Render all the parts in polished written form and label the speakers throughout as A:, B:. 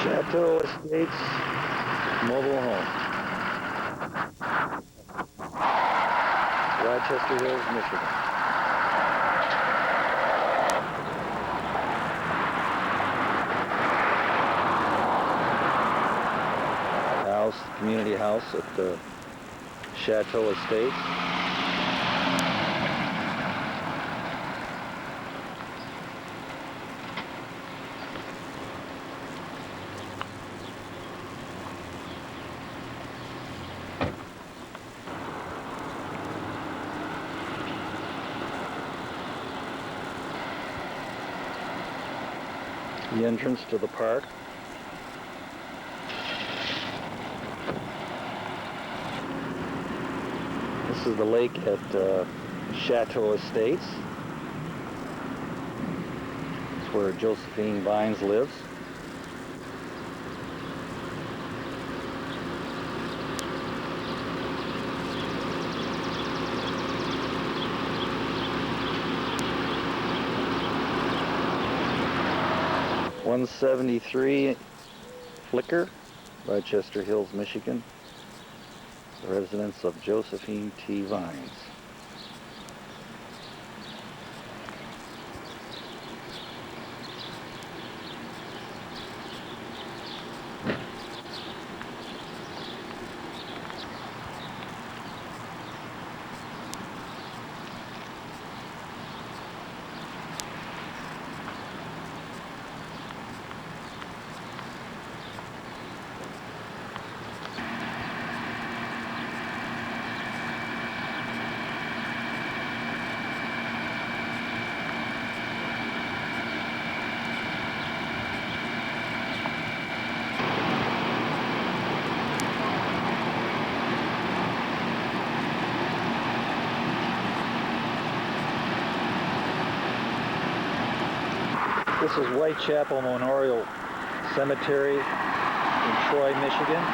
A: Chateau Estates mobile home. Rochester Hills, Michigan. House, community house at the Chateau Estates. The entrance to the park. This is the lake at Chateau Estates. It's where Josephine Viands lives. (173) Flicker, Rochester Hills, Michigan. The residence of Josephine T. Viands. This is Whitechapel Memorial Cemetery in Troy, Michigan.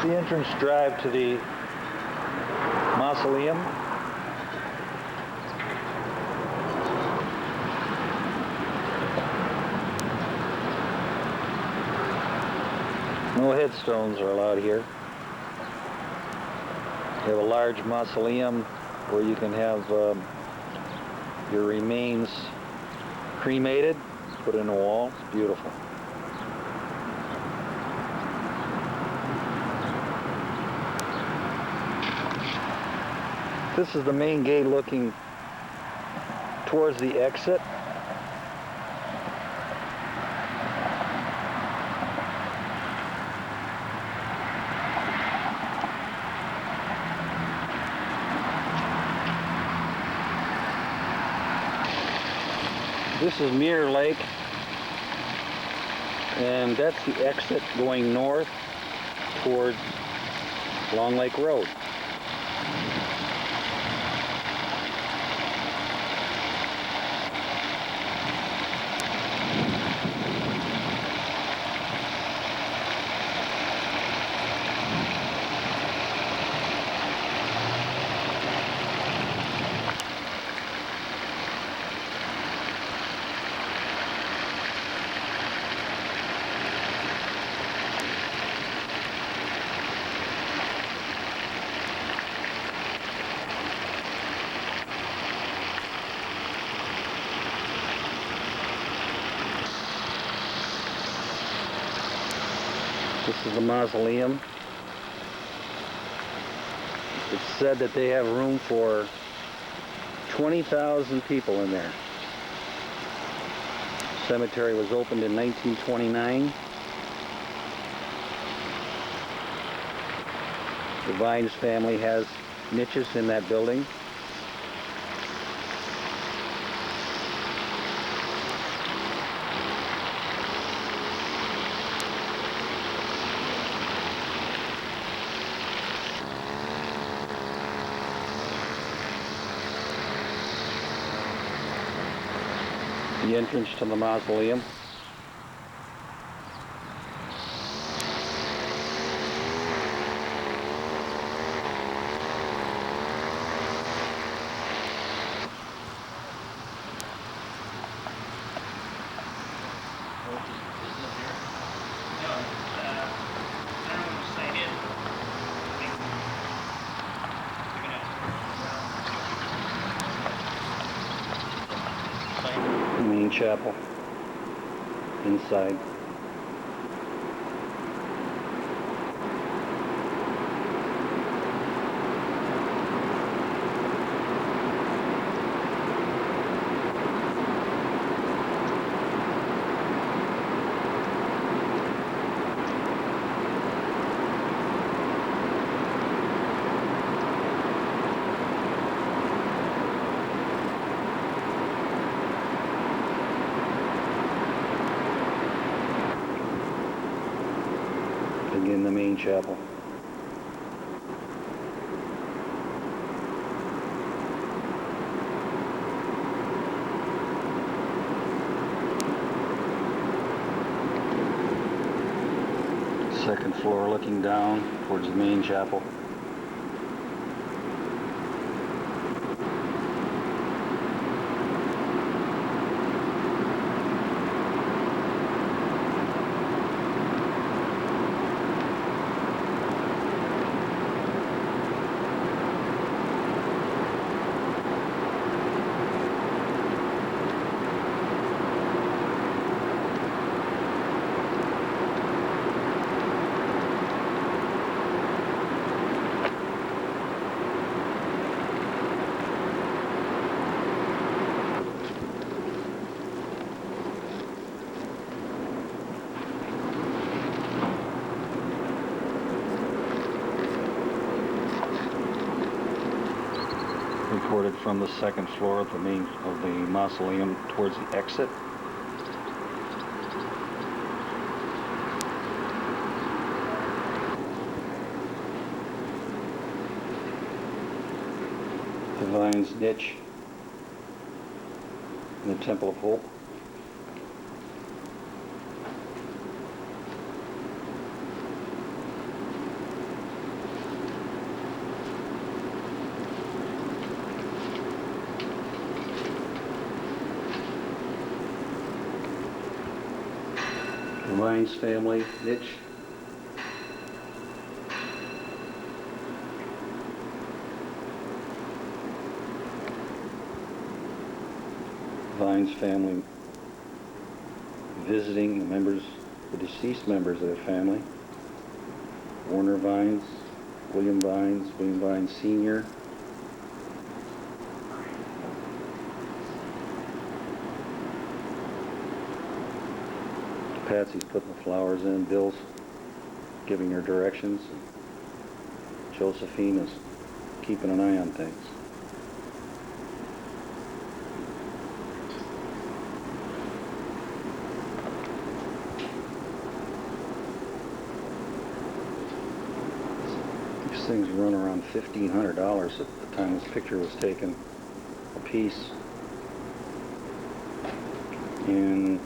A: The entrance drive to the mausoleum. No headstones are allowed here. You have a large mausoleum where you can have your remains cremated, put in a wall. It's beautiful. This is the main gate looking towards the exit. This is Mirror Lake, and that's the exit going north towards Long Lake Road. This is the mausoleum. It's said that they have room for 20,000 people in there. The cemetery was opened in 1929. The Viands family has niches in that building. the entrance to the mausoleum. Main chapel inside. Again, the main chapel. Second floor looking down towards the main chapel. Recorded from the second floor of the mausoleum towards the exit. The Viands niche in the Temple of Hope. The Viands family niche. Viands family visiting the deceased members of their family. Warner Viands, William Viands Sr. Patsy's putting the flowers in, Bill's giving her directions, and Josephine is keeping an eye on things. These things run around $1,500 at the time this picture was taken a piece. And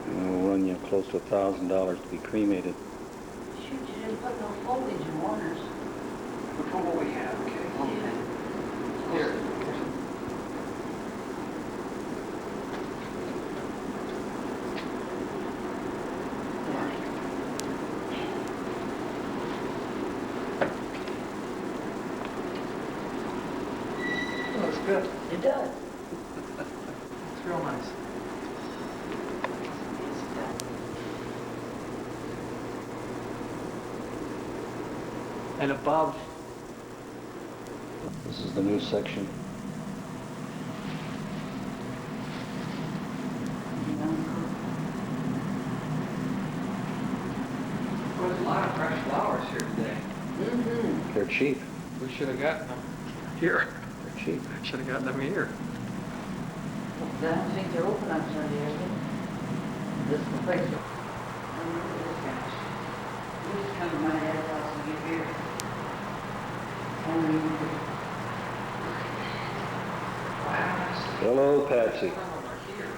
A: will run you close to $1,000 to be cremated.
B: Shoot, you didn't put no foliage in Warner's.
C: Look at what we have, okay?
B: Yeah.
C: Here. Oh, that's good.
B: It does.
C: It's real nice. And above,
A: This is the new section.
C: well, there's a lot of fresh flowers here today.
B: Mm-hmm.
A: They're cheap.
C: We should have gotten them here.
A: They're cheap.
C: Should have gotten them here.
B: I don't think they're open on Sunday, are they? This is the place. I don't know this guy. You just come to my dad's house and get beer.
C: Wow.
A: Hello, Patsy.
C: Some of them are here.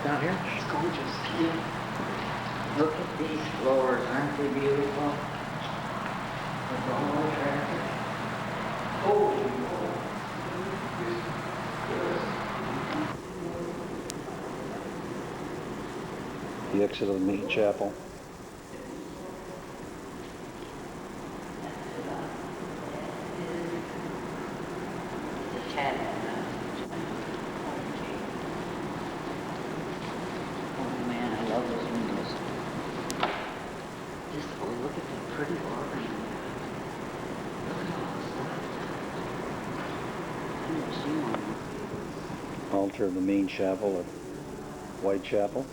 C: down here?
B: It's gorgeous. Yeah. Look at these floors, aren't they beautiful? With all the traffic.
A: The exit of the main chapel.
B: The cabin. Oh man, I love those windows. Just, oh, look at that pretty organ. Look at all the stuff. I've never seen one.
A: Altar of the main chapel at Whitechapel.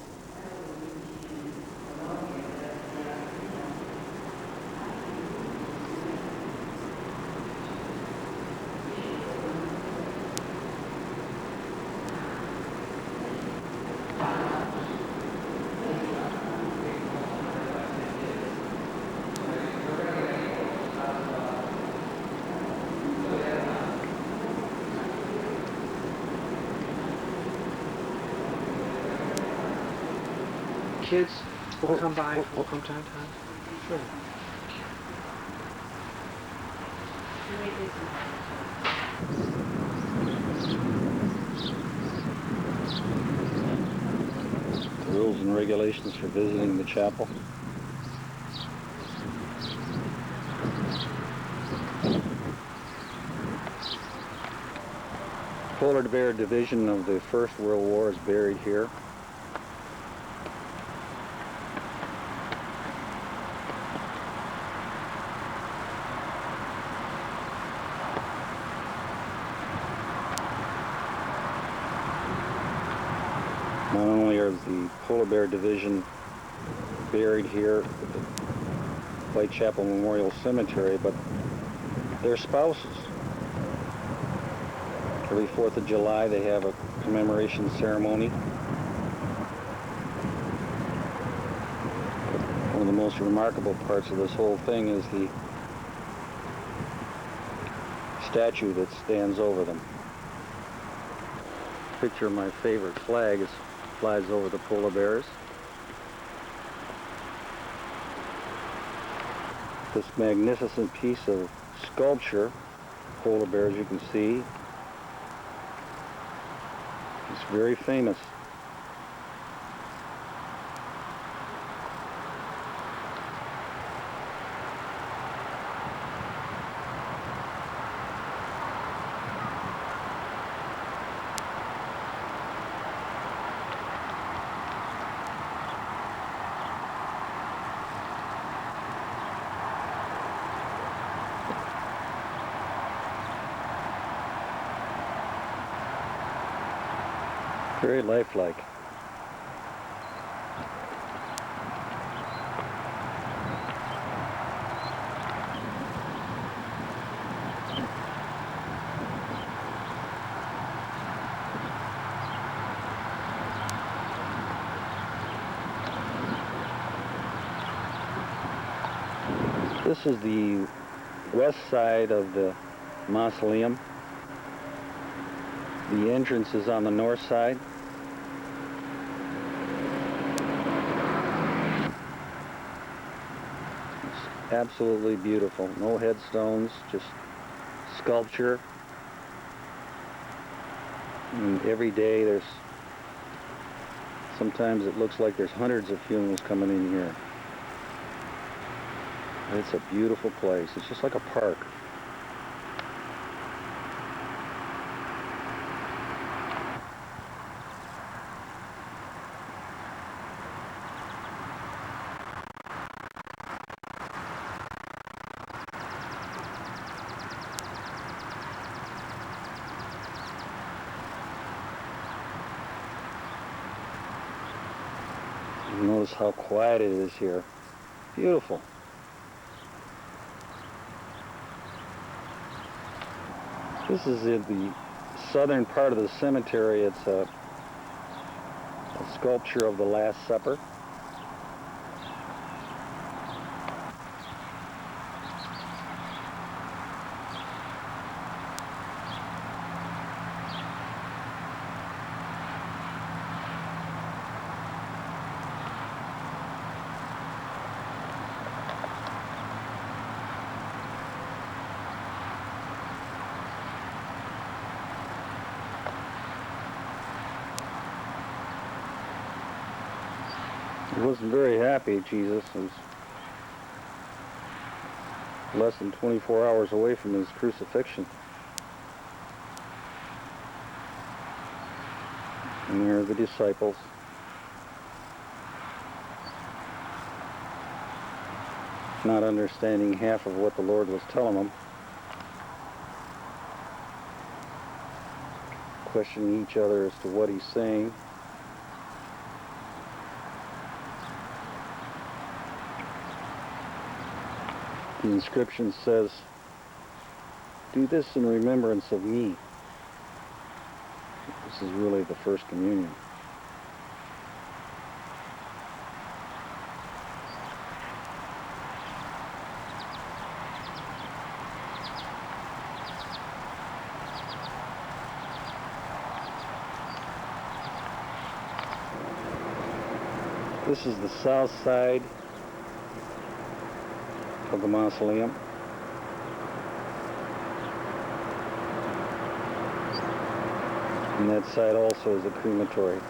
C: Kids will come by from time to time. Sure.
A: The rules and regulations for visiting the chapel. Polar Bear Division of the First World War is buried here. Not only are the Polar Bear Division buried here at the Whitechapel Memorial Cemetery, but their spouses. Every 4th of July they have a commemoration ceremony. One of the most remarkable parts of this whole thing is the statue that stands over them. Picture of my favorite flag is flies over the polar bears. This magnificent piece of sculpture, polar bears you can see, it's very famous. Very lifelike. This is the west side of the mausoleum. The entrance is on the north side. It's absolutely beautiful. No headstones, just sculpture. And every day sometimes it looks like there's hundreds of funerals coming in here. It's a beautiful place. It's just like a park. Notice how quiet it is here. Beautiful. This is in the southern part of the cemetery. It's a sculpture of the Last Supper. He wasn't very happy, Jesus. He was less than 24 hours away from his crucifixion. And there are the disciples. Not understanding half of what the Lord was telling them. Questioning each other as to what he's saying. The inscription says, "Do this in remembrance of me." This is really the first communion. This is the south side of the mausoleum. And that side also is a crematory.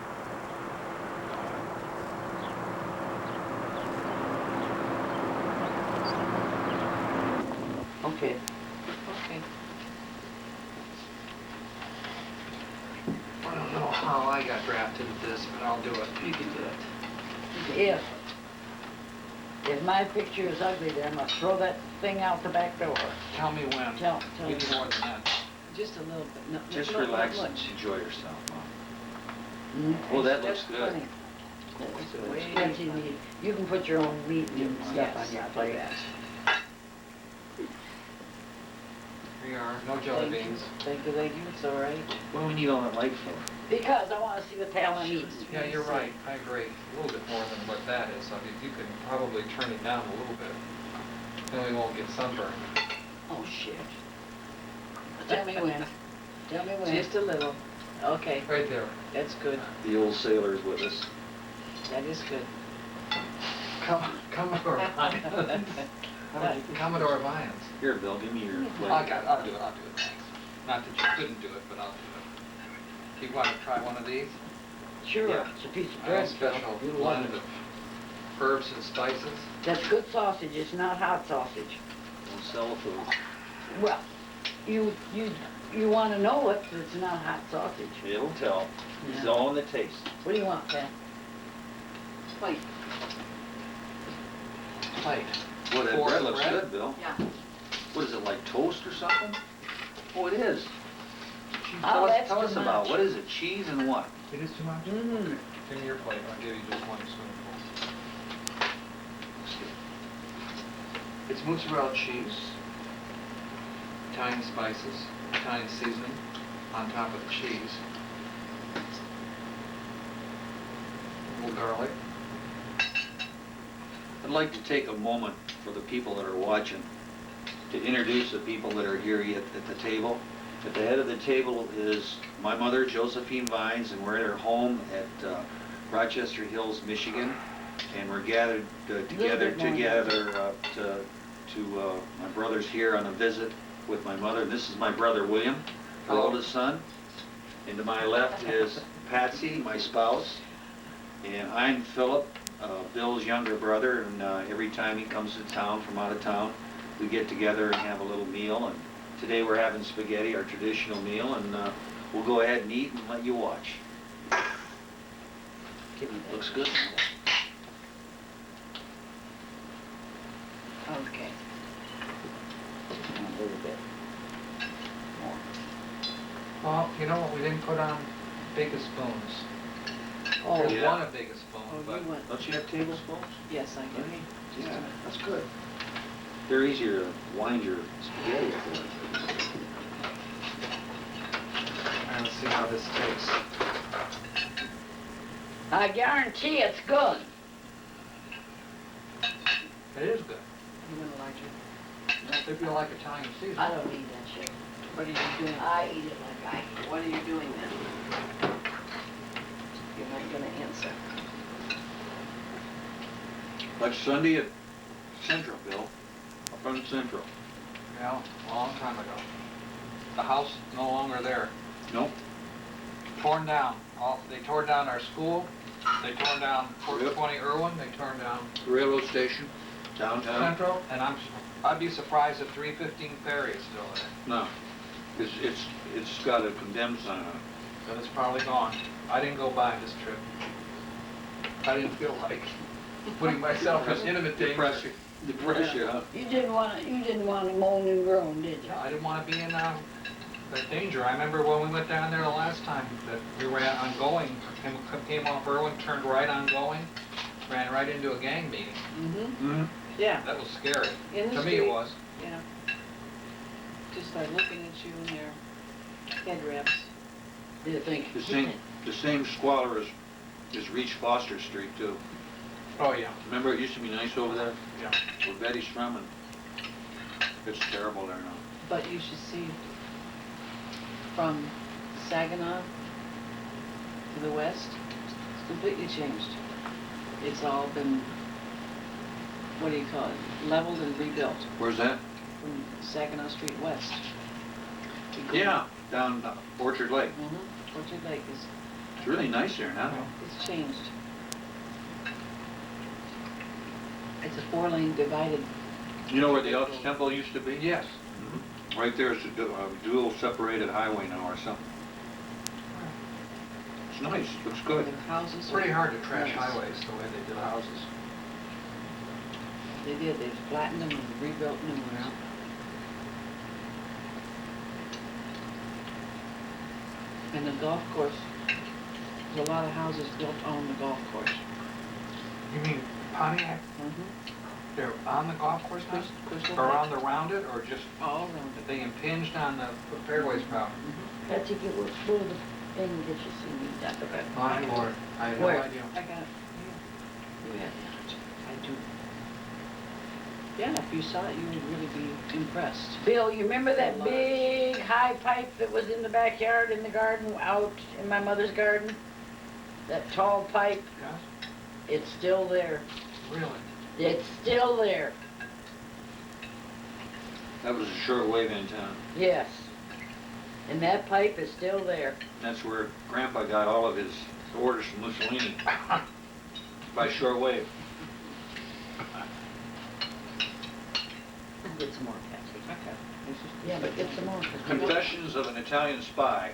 B: Okay.
C: Okay. I don't know how I got drafted into this, but I'll do it. You can do it.
B: If my picture is ugly, then I'm gonna throw that thing out the back door.
C: Tell me when.
B: Tell
C: We
B: me.
C: need more than that.
B: Just a little bit. No,
D: Just
B: look,
D: relax
B: look,
D: and enjoy yourself, Mom.
B: look.
D: Oh, that looks
B: That's
D: good.
B: funny.
C: Looks good.
B: Way Patsy, you can put your own meat and stuff on your plate.
C: Here you are. No jelly beans.
B: Thank you, lady. It's all right.
D: What do we need all that light for?
B: Because I want to see the talent eats.
C: Yeah, you're right. I agree. A little bit more than what that is. I mean, you could probably turn it down a little bit. Then we won't get sunburned.
B: Oh, shit. Tell me when. Tell me when.
E: Just a little. Okay,
C: Right there.
E: that's good.
D: The old sailor's with us.
E: That is good.
C: Commodore Viands. Commodore Viands.
D: Here, Bill, give me your plate.
C: I'll do it, thanks. Not that you couldn't do it, but I'll do it. Do you want to try one of these?
B: Sure.
D: Yeah.
B: It's a piece of
C: A
B: bread.
C: special
B: You love
C: blend
B: it.
C: of herbs and spices.
B: That's good sausage. It's not hot sausage.
D: Don't sell the food.
B: Well, you want to know it, but it's not hot sausage.
D: It'll tell. It's
B: Yeah.
D: all in the taste.
B: What do you want, Pat?
E: Wait.
C: Plate.
D: Boy, that
C: Four
D: bread looks
C: bread?
D: good, Bill.
E: Yeah.
D: What is it, like toast or something? Oh, it is.
B: Oh, that's
D: Tell
B: too
D: us about,
B: much.
D: what is it, cheese and what?
C: It is too much?
B: Mm-hmm.
C: Give me your plate. I'll give you just one spoonful. It's mozzarella cheese, Italian spices, Italian seasoning on top of the cheese. A little garlic.
D: I'd like to take a moment for the people that are watching to introduce the people that are here at the table. At the head of the table is my mother, Josephine Viands, and we're at her home at Rochester Hills, Michigan. And we're gathered together to my brother's here on a visit with my mother. This is my brother William, her
C: Hello.
D: oldest son. And to my left is Patsy, my spouse. And I'm Phillip, Bill's younger brother, and every time he comes to town from out of town, we get together and have a little meal. And today we're having spaghetti, our traditional meal, and we'll go ahead and eat and let you watch.
B: Give me that.
D: Looks good.
B: Okay. A little bit more.
C: Well, you know what we didn't put on? Biggest spoons.
B: Oh,
C: There's
D: yeah.
C: one a biggest spoon,
E: Oh,
C: but
E: you want,
D: Don't you have tablespoons?
E: yes, I do.
D: Yeah, that's good. They're easier to wind your spaghetti for.
C: and let's see how this tastes.
B: I guarantee it's good.
C: It is good.
E: You gonna like it?
C: If you like Italian seasoning.
B: I don't eat that shit.
E: What are you doing?
B: I eat it like I eat.
E: What are you doing then? You're not gonna answer.
D: Like Sunday at Central, Bill. Up on Central.
C: Yeah, a long time ago. The house no longer there.
D: Nope.
C: Torn down. They tore down our school, They torn down 420 Irwin, they turned down
D: Railroad station, downtown?
C: Central, and I'd be surprised if 315 Ferry is still there.
D: No, it's got a condemned sign on it.
C: But it's probably gone. I didn't go by this trip. I didn't feel like putting myself in intimate danger.
D: Depress you, huh?
B: You didn't want to moan and groan, did you?
C: Yeah, I didn't want to be in that danger. I remember when we went down there the last time that we ran ongoing, came off Irwin, turned right ongoing, ran right into a gang meeting.
E: Mm-hmm. Yeah.
C: That was scary.
E: In the
C: To me it
E: street.
C: was.
E: Yeah. Just by looking at you in their head wraps.
B: Do you think?
D: The same squalor as Reach Foster Street too.
C: Oh, yeah.
D: Remember it used to be nice over there?
C: Yeah.
D: With Betty Strumman. It's terrible there now.
E: But you should see from Saginaw to the west, it's completely changed. It's all been, what do you call it, leveled and rebuilt
D: Where's that?
E: from Saginaw Street west. You go-
D: Yeah, down Orchard Lake.
E: Mhm. Orchard Lake is,
D: It's really nice there now.
E: it's changed. It's a 4-lane divided.
D: You know where the Elks Temple used to be?
C: Yes.
D: Right there is a dual separated highway now or something. It's nice, looks good.
E: Their houses.
C: It's pretty hard to trash
E: Nice.
C: highways the way they did houses.
E: They did, they flattened them and rebuilt new ones. And the golf course, there's a lot of houses built on the golf course.
C: You mean Pontiac?
E: Mm-hmm.
C: They're on the golf course now?
E: Crystal
C: Around the it, or just
E: all around it.
C: they impinged on the fairways problem?
B: Patsy, get what's full of the thing and get your CD done.
E: Okay.
C: My lord, I have no
B: Where?
C: idea.
E: I got it. Yeah. You have that. I do. Yeah, if you saw it, you would really be impressed.
B: Bill, you remember that big high pipe that was in the backyard in the garden, out in my mother's garden? That tall pipe,
C: Yes?
B: it's still there.
C: Really?
B: It's still there.
D: That was a short wave in town.
B: Yes. And that pipe is still there.
D: That's where Grandpa got all of his orders from Mussolini. By short wave.
B: Get some more, Patsy.
E: Okay.
B: Yeah, but get some more. 'cause we don't-
D: Confessions of an Italian Spy.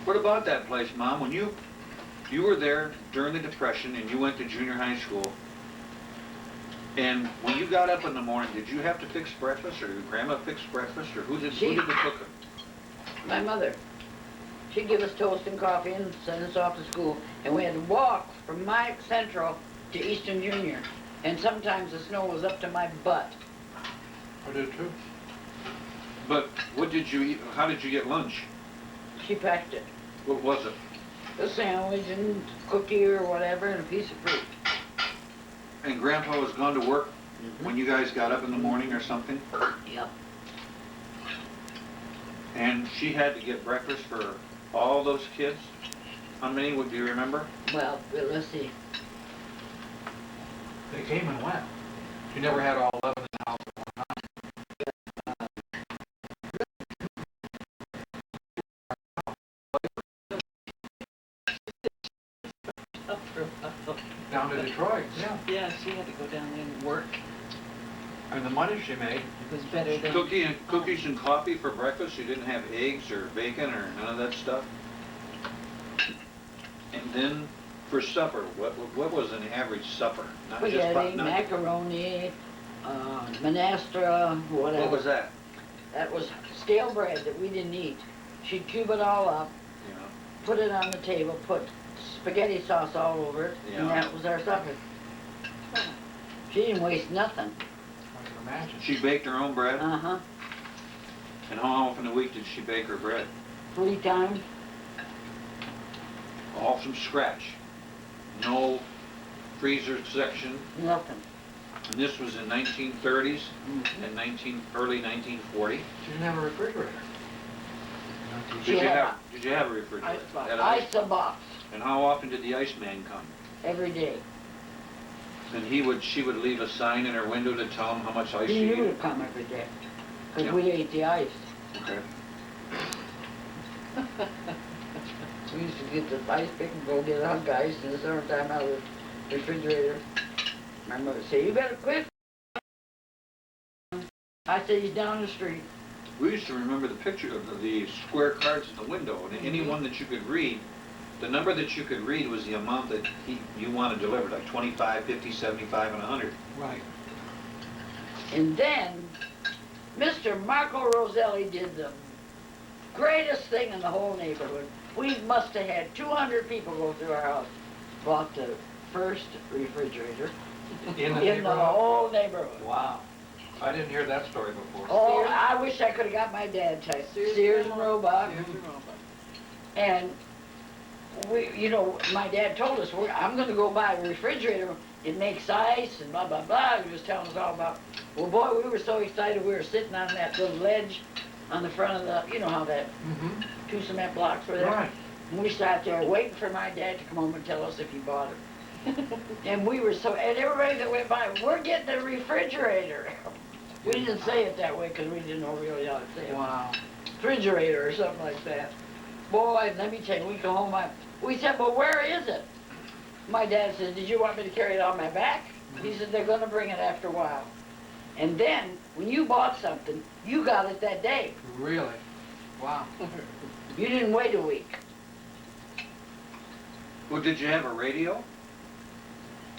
D: What about that place, Mom? When you were there during the Depression and you went to junior high school, and when you got up in the morning, did you have to fix breakfast, or did Grandma fix breakfast, or who did the cooking?
B: My mother. She'd give us toast and coffee and send us off to school. And we had to walk from Mike Central to Eastern Junior. And sometimes the snow was up to my butt.
C: I did too.
D: But what did you eat? How did you get lunch?
B: She packed it.
D: What was it?
B: A sandwich and cookie or whatever and a piece of fruit.
D: And Grandpa was gone to work when you guys got up in the morning or something?
B: Yep.
D: And she had to get breakfast for all those kids? How many, do you remember?
B: Well, let's see.
C: They came and went. You never had all 11 in the house at one time. Down to Detroit, yeah.
E: Yeah, she had to go down there and work.
C: And the money she made,
E: It was better than...
D: Cookies and coffee for breakfast? You didn't have eggs or bacon or none of that stuff? And then for supper, what was an average supper? Not just
B: Spaghetti,
D: not-
B: macaroni, minestra, whatever.
D: What was that?
B: That was stale bread that we didn't eat. She'd cube it all up,
D: You know,
B: put it on the table, put spaghetti sauce all over it, and
D: Yeah.
B: that was our supper. She didn't waste nothing.
C: I can imagine.
D: she baked her own bread?
B: Uh-huh.
D: And how often a week did she bake her bread?
B: 3 times.
D: All from scratch. No freezer section.
B: Nothing.
D: And this was in 1930s
B: Mhm.
D: and early 1940.
C: She didn't have a refrigerator.
B: She had
D: Did you have a refrigerator?
E: Icebox.
D: Had an ice-
B: Ice a box
D: And how often did the Iceman come?
B: every day.
D: And she would leave a sign in her window to tell him how much ice
B: He
D: she
B: knew to
D: needed?
B: come every day, because
D: Yeah.
B: we ate the ice.
D: Okay.
B: get the ice pick and go get a hunk of ice in the summertime out of the refrigerator. My mother would say, you better quit. I said, he's down the street.
D: We used to remember the picture of the square cards in the window, and any one that you could read, the number that you could read was the amount that you wanted delivered, like 25, 50, 75, and 100.
C: Right.
B: And then, Mr. Marco Roselli did the greatest thing in the whole neighborhood. We must have had 200 people go through our house. Bought the first refrigerator
C: In the
B: in the
C: neighborhood?
B: whole neighborhood.
C: Wow. I didn't hear that story before.
B: Oh,
E: Sears?
B: I wish I could have got my dad type. Sears and Roebuck.
E: Sears and Roebuck.
B: And we, you know, my dad told us, I'm gonna go buy a refrigerator. It makes ice and blah, blah, blah. He was telling us all about, well, boy, we were so excited. We were sitting on that little ledge on the front of the, you know how that
C: Mm-hmm.
B: 2 cement blocks were there?
C: Right.
B: And we sat there waiting for my dad to come home and tell us if he bought it. And we were so, and everybody that went by, we're getting a refrigerator. We didn't say it that way because we didn't know really how to say it.
C: Wow.
B: Refrigerator or something like that. Boy, let me tell you, we come home, we said, well, where is it? My dad said, did you want me to carry it on my back? He said, they're gonna bring it after a while. And then, when you bought something, you got it that day.
C: Really? Wow.
B: You didn't wait a week.
D: Well, did you have a radio?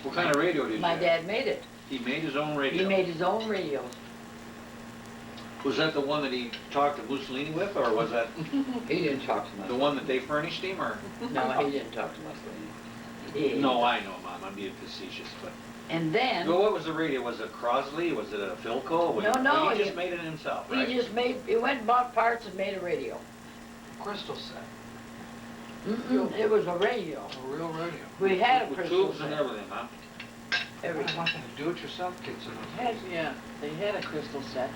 D: What kind of radio did you
B: My
D: have?
B: dad made it.
D: He made his own radio.
B: He made his own radios.
D: Was that the one that he talked to Mussolini with, or was that
B: He didn't talk to
D: the one that they furnished him, or?
B: No, he didn't talk to Mussolini.
D: No, I know, Mom, I'm being facetious, but.
B: And then,
D: Well, what was the radio? Was it Crosley? Was it a Philco?
B: No,
D: He just
B: he-
D: made it himself,
B: he
D: right?
B: just he went and bought parts and made a radio.
C: Crystal set.
B: It was a radio.
C: A real radio.
B: We had a
D: With
B: crystal
D: tubes and
B: set.
D: everything, huh?
B: Everything.
C: Nothing to do-it-yourself kits in
E: Had,
C: those days.
E: yeah, they had a crystal set.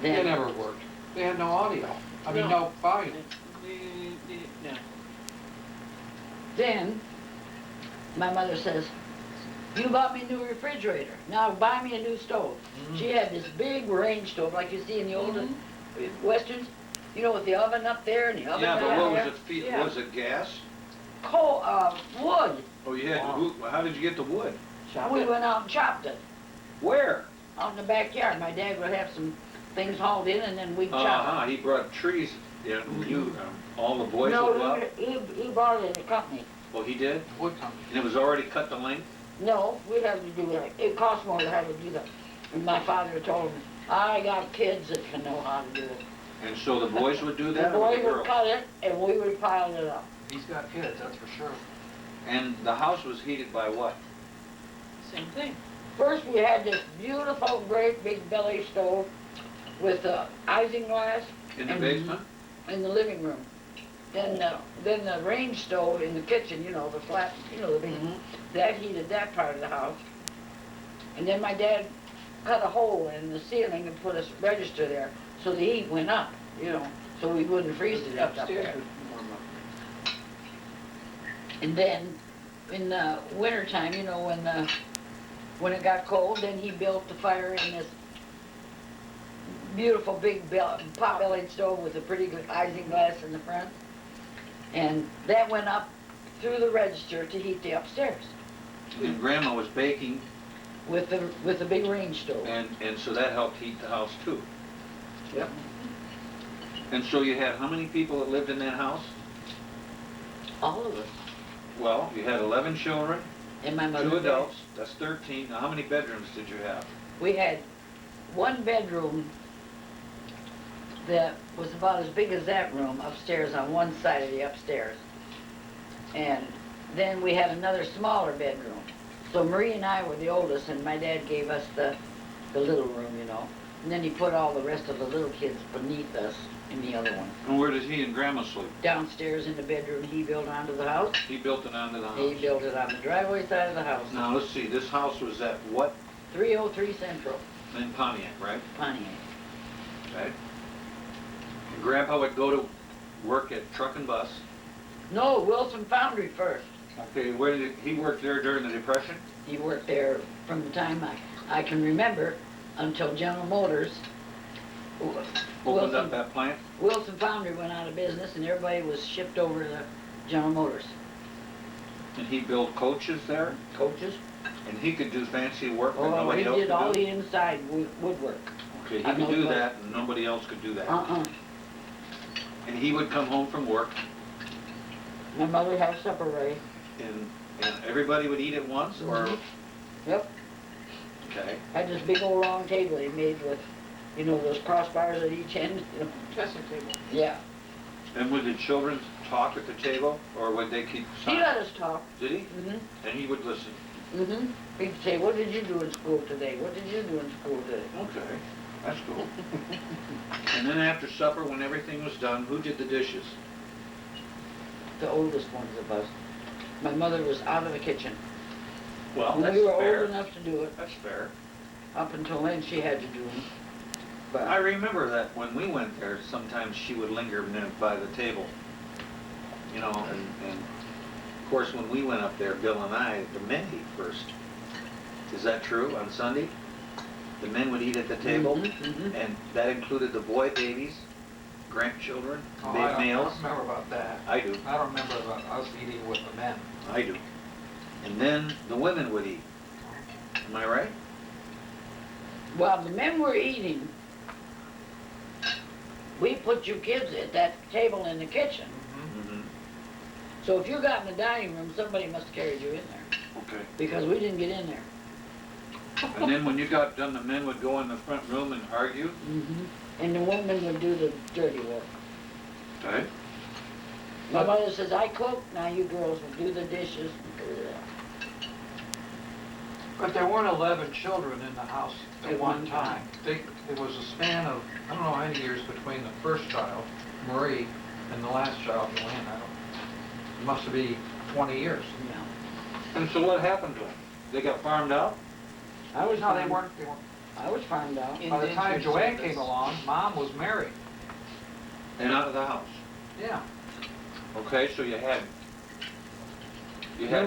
C: They
B: Then,
C: never worked. They had no audio. I mean,
E: No.
C: no volume.
E: Yeah.
B: then, my mother says, you bought me a new refrigerator. Now buy me a new stove. She had this big range stove like you see in the old westerns. You know, with the oven up there and the oven
D: Yeah, but
B: down
D: what was
B: there.
D: it feed?
E: Yeah.
D: Was it gas?
B: Coal, wood.
D: Oh, you had,
B: Wow.
D: how did you get the wood?
B: We went out and chopped it
D: Where?
B: out in the backyard. My dad would have some things hauled in and then we'd chop
D: Uh-huh, he brought trees in, all the
B: it.
D: boys would go
B: No,
D: out?
B: he bought it at a company.
D: Oh, he did?
C: Wood company.
D: And it was already cut to length?
B: No, we'd have to do that. It cost more to have to do that. And my father told me, I got kids that can know how to do it.
D: And so the boys would do
B: The
D: that, or
B: boys
D: the
B: would
D: girls?
B: cut it and we would pile it up.
C: He's got kids, that's for sure.
D: And the house was heated by what?
E: Same thing.
B: First we had this beautiful great big belly stove with isinglass
D: In the
B: And-
D: basement?
B: in the living room. Then the range stove in the kitchen, you know, the flat, you know, the big, that heated that part of the house. And then my dad cut a hole in the ceiling and put a register there, so the heat went up, you know, so we wouldn't freeze to death up
E: Upstairs
B: there.
E: would warm up.
B: And then in the wintertime, you know, when it got cold, then he built the fire in this beautiful big pot-bellied stove with a pretty good isinglass in the front. And that went up through the register to heat the upstairs
D: And Grandma was baking,
B: with the big range stove.
D: and so that helped heat the house too.
B: Yep.
D: And so you had how many people that lived in that house?
B: All of us.
D: Well, you had 11 children,
B: And my mother.
D: 2 adults, that's 13. Now, how many bedrooms did you have?
B: We had one bedroom that was about as big as that room upstairs on one side of the upstairs. And then we had another smaller bedroom. So Marie and I were the oldest, and my dad gave us the little room, you know. And then he put all the rest of the little kids beneath us in the other one.
D: And where did he and Grandma sleep?
B: Downstairs in the bedroom he built onto the house.
D: He built it onto the house.
B: He built it on the driveway side of the house.
D: Now, let's see, this house was at what?
B: 303 Central,
D: In Pontiac, right?
B: Pontiac.
D: Okay. And Grandpa would go to work at Truck and Bus.
B: No, Wilson Foundry first.
D: Okay, where did he worked there during the Depression?
B: He worked there from the time I can remember until General Motors
D: Opened up that plant?
B: Wilson Foundry went out of business and everybody was shipped over to General Motors.
D: And he built coaches there?
B: Coaches.
D: And he could do fancy work that
B: Oh,
D: nobody
B: he
D: else
B: did all
D: could do?
B: the inside woodwork.
D: Okay, he
B: I
D: could
B: know
D: do
B: that.
D: that and nobody else could do that. And he would come home from work
B: My mother had supper ready.
D: and everybody would eat at once or?
B: Mhm. Yep.
D: Okay.
B: Had this big old round table he made with, you know, those crossbars at each end. You know.
E: Dressing table.
B: Yeah.
D: And would the children talk at the table or would they keep
B: He
D: silent?
B: let us talk.
D: Did he?
B: Mm-hmm.
D: And he would listen?
B: Mm-hmm. He'd say, what did you do in school today? What did you do in school today?
D: Okay, that's cool. And then after supper, when everything was done, who did the dishes?
B: The oldest ones of us. My mother was out of the kitchen.
D: Well,
B: When
D: that's
B: we were
D: fair.
B: old enough to do it.
D: That's fair.
B: Up until then, she had to do them. But
D: I remember that when we went there, sometimes she would linger by the table. You know, and of course, when we went up there, Bill and I, the men ate first. Is that true on Sunday? The men would eat at the table,
B: Mhm.
D: and that included the boy babies, grandchildren,
C: Oh,
D: big
C: I
D: males.
C: don't remember about that.
D: I do,
C: I don't remember about us eating with the men.
D: I do. And then the women would eat. Am I right?
B: While the men were eating, we put you kids at that table in the kitchen.
D: Mm-hmm.
B: So if you got in the dining room, somebody must have carried you in there.
D: Okay.
B: Because we didn't get in there.
D: And then when you got done, the men would go in the front room and argue?
B: And the women would do the dirty work.
D: Okay.
B: My mother says, I cook, now you girls will do the dishes.
C: But there weren't 11 children in the house at
B: At
C: one
B: one
C: time.
B: time.
C: There was a span of, I don't know how many years between the first child, Marie, and the last child, Joanne. It must be 20 years.
B: Yeah.
D: And so what happened to them? They got farmed out?
B: I was
C: No, they
B: farmed-
C: weren't.
B: I was farmed out.
E: In-
C: By the time
E: Indentured
C: Joanne
E: service.
C: came along, Mom was married.
D: And out of the house?
C: Yeah.
D: Okay, so you had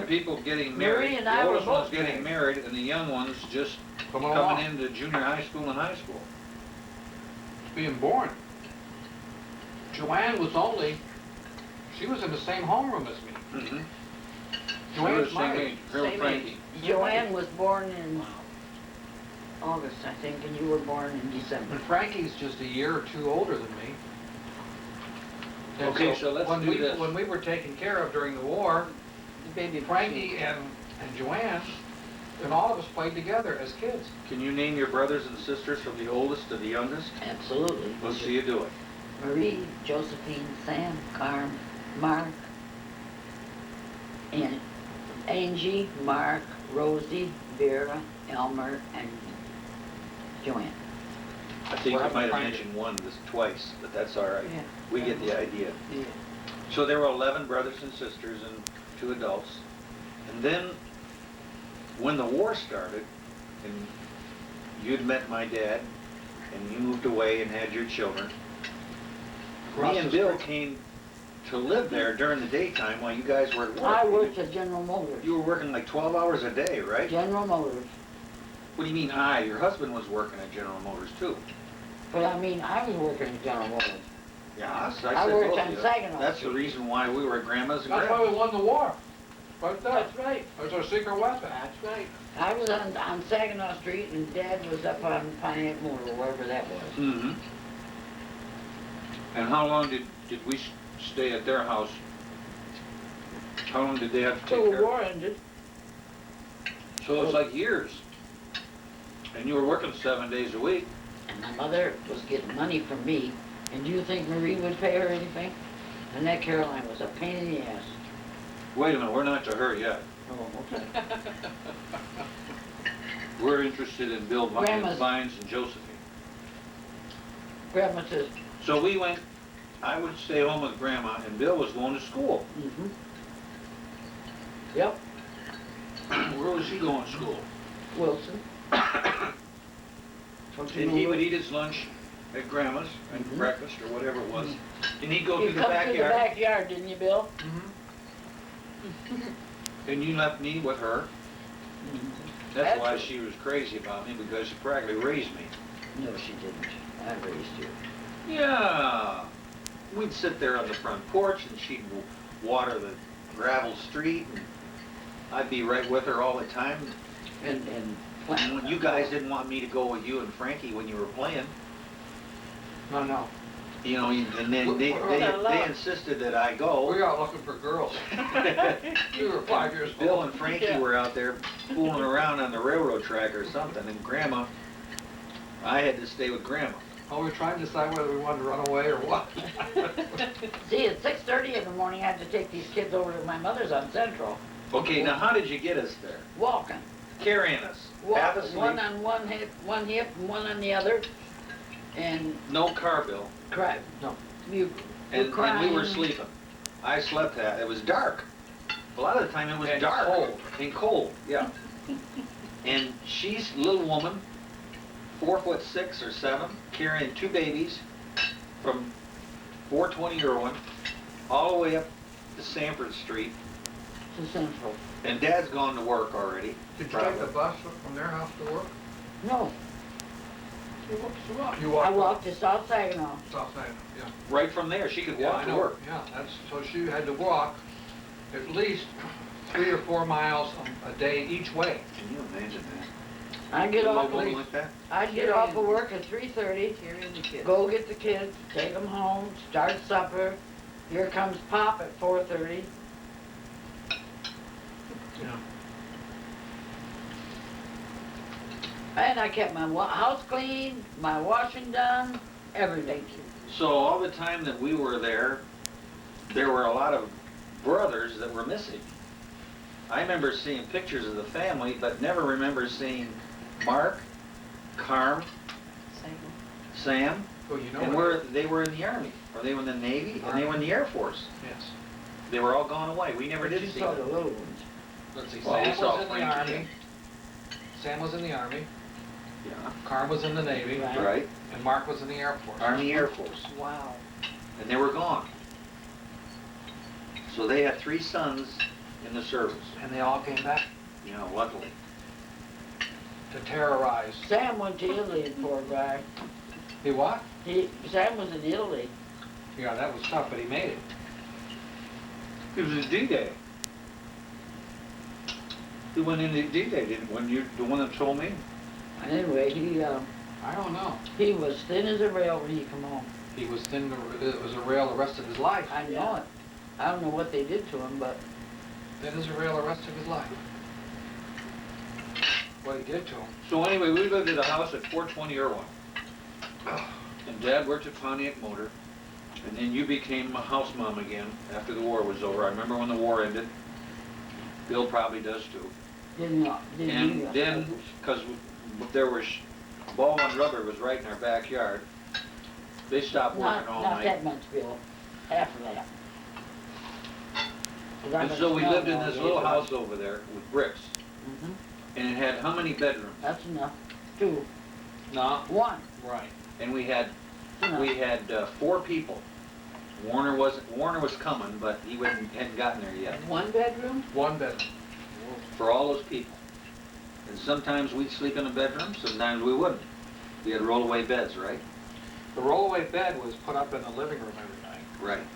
D: people getting married.
B: Marie and I were
D: The oldest ones
B: both
D: getting married and the young ones just
C: Coming along.
D: coming into junior high school and high school.
C: Being born. Joanne was she was in the same homeroom as me.
D: Mm-hmm.
C: Joanne's
D: Same
C: my
D: age, her and
E: Same
D: Frankie.
B: Joanne was born in August, I think, and you were born in December.
C: And Frankie's just a year or two older than me. And
D: Okay, so let's
C: when
D: do
C: we,
D: this.
C: When we were taken care of during the war,
E: The baby
C: Frankie and Joanne and all of us played together as kids.
D: Can you name your brothers and sisters from the oldest to the youngest?
B: Absolutely.
D: Let's see you do it.
B: Marie, Josephine, Sam, Carm, Mark, and Angie, Mark, Rosie, Vera, Elmer, and Joanne.
D: I think
C: Well,
D: you might have
C: Frankie.
D: mentioned one twice, but that's all right.
E: Yeah.
D: We get the idea.
E: Yeah.
D: So there were 11 brothers and sisters and 2 adults. And then, when the war started, and you'd met my dad, and you moved away and had your children,
C: Across
D: me and
C: the
D: Bill
C: street.
D: came to live there during the daytime while you guys were at work.
B: I worked at General Motors.
D: You were working like 12 hours a day, right?
B: General Motors.
D: What do you mean I? Your husband was working at General Motors too.
B: But I mean, I was working at General Motors.
D: Yeah, so
B: I
D: said
B: worked
D: both
B: on
D: of you.
B: Saginaw
D: That's the
B: Street.
D: reason why we were at Grandma's and
C: That's why
D: Grandma's.
C: we won the war. Right there.
E: That's right.
C: That was our secret weapon.
E: That's right.
B: I was on Saginaw Street and Dad was up on Pontiac Motor, wherever that was.
D: Mm-hmm. And how long did we stay at their house? How long did they have to
B: Till
D: take
B: the
D: care
B: war
D: of?
B: ended.
D: So it's like years. And you were working 7 days a week.
B: And my mother was getting money from me. And do you think Marie would pay her anything? And that Caroline was a pain in the ass.
D: Wait a minute, we're not to her yet.
B: Oh, okay.
D: We're interested in Bill
B: Grandma's-
D: Viands and Josephine.
B: Grandma says,
D: So we went, I would stay home with Grandma, and Bill was going to school.
B: mm-hmm. Yep,
D: Where was he going to school?
B: Wilson.
D: And he would eat his lunch at Grandma's, and
B: Mhm.
D: breakfast, or whatever it was. And he'd go
B: You
D: through the
B: come to the
D: backyard,
B: backyard, didn't you, Bill?
D: and you left me with her. That's why she was crazy about me, because she practically raised me.
B: No, she didn't. I raised you.
D: Yeah. We'd sit there on the front porch and she'd water the gravel street and I'd be right with her all the time.
B: And
D: And
B: playing
D: when
B: with
D: you
B: her.
D: guys didn't want me to go with you and Frankie when you were playing,
C: No.
D: you know, and then
B: Well,
D: they insisted that I go.
C: We were out looking for girls. We were 5 years
D: Bill
C: old.
D: and Frankie
B: Yeah.
D: were out there fooling around on the railroad track or something, and Grandma, I had to stay with Grandma.
C: Oh, we were trying to decide whether we wanted to run away or what.
B: See, at 6:30 in the morning, I had to take these kids over to my mother's on Central,
D: Okay, now how did you get us there?
B: walking.
D: Carrying us, half
B: Walking,
D: asleep,
B: one on one hip and one on the other, and
D: no car bill,
B: cried. No, you were
D: and
B: crying.
D: we were sleeping. I slept it was dark. A lot of the time it was
C: And
D: dark.
C: cold.
D: And cold, yeah. And she's a little woman, 4'6" or 7", carrying 2 babies from 420 Irwin all the way up to Sanford Street.
B: To Central.
D: And Dad's gone to work already.
C: Did you take the bus from their house to work?
B: No,
C: You walked.
B: I walked to South Saginaw.
C: South side, yeah.
D: Right from there, she could
C: Yeah,
D: walk
C: I
D: to
C: know.
D: work.
C: Yeah, so she had to walk at least 3 or 4 miles a day each way.
D: Can you imagine that?
B: I'd get
D: A
B: off,
D: woman like that?
B: I'd get off of work at 3:30,
E: Carrying the kids.
B: go get the kids, take them home, start supper. Here comes Pop at 4:30.
C: Yeah.
B: And I kept my house clean, my washing done, everything.
D: So all the time that we were there were a lot of brothers that were missing. I remember seeing pictures of the family, but never remember seeing Mark, Carm, Sam,
C: Well, you know
D: and
C: what?
D: they were in the Army, or they were in the Navy, and they were in the Air Force.
C: Yes.
D: They were all gone away. We never
B: But
D: did
B: you
D: see
B: saw the
D: them.
B: little ones.
C: Let's see,
D: Well, we
C: Sam
D: saw
C: was in the
D: Frankie.
C: Army. Sam was in the Army,
D: Yeah,
C: Carm was in the Navy,
B: Right.
D: right.
C: and Mark was in the Air Force.
D: Army, Air Force,
B: Wow.
D: and they were gone. So they had 3 sons in the service.
C: And they all came back
D: You know, luckily.
C: to terrorize.
B: Sam went to Italy, poor guy.
C: He what?
B: Sam was in Italy.
C: Yeah, that was tough, but he made it.
D: It was his D-Day. He went into D-Day, didn't when you the one that told me?
B: And anyway,
C: I don't know.
B: he was thin as a rail when he come home.
C: He was thin, it was a rail the rest of his life.
B: I know it. I don't know what they did to him, but
C: Thin as a rail the rest of his life. What he did to him.
D: So anyway, we lived at a house at 420 Irwin. And Dad worked at Pontiac Motor. And then you became a house mom again after the war was over. I remember when the war ended. Bill probably does too.
B: didn't you?
D: And then, because there was, Ball and Rubber was right in our backyard, they stopped working all
B: Not
D: night.
B: that much, Bill. Half of that. 'Cause I
D: And
B: was
D: so we
B: young
D: lived in
B: all
D: this
B: day
D: little
B: long.
D: house over there with bricks.
B: Mhm.
D: And it had how many bedrooms?
B: That's enough. 2.
D: No.
B: 1.
C: Right.
D: And we had
B: Enough.
D: 4 people. Warner was coming, but he hadn't gotten there yet.
B: 1 bedroom?
C: One bedroom.
D: For all those people. And sometimes we'd sleep in a bedroom, sometimes we wouldn't. We had rollaway beds, right?
C: The rollaway bed was put up in the living room every night.
D: Right.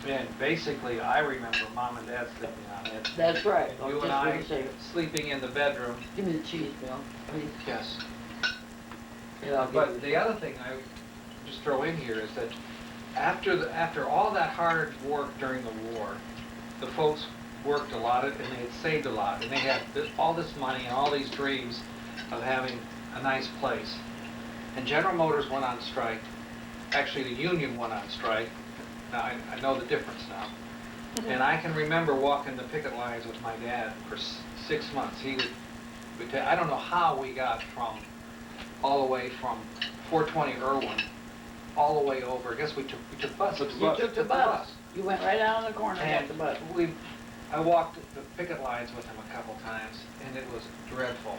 C: And basically, I remember Mom and Dad sleeping on it.
B: That's right. I was
C: You and
B: just
C: I
B: gonna say,
C: sleeping in the bedroom.
B: give me the cheese, Bill. Please.
C: Yes.
B: Yeah, I'll give
C: But
B: you
C: the other thing I would just throw in here is that after all that hard work during the war, the folks worked a lot and they had saved a lot and they had all this money and all these dreams of having a nice place. And General Motors went on strike. Actually, the union went on strike. Now, I know the difference now. And I can remember walking the picket lines with my dad for 6 months. He would I don't know how we got from all the way from 420 Irwin all the way over. I guess we took buses.
B: You took the bus. You went right out on the corner and
C: And
B: got the bus.
C: I walked the picket lines with him a couple times, and it was dreadful.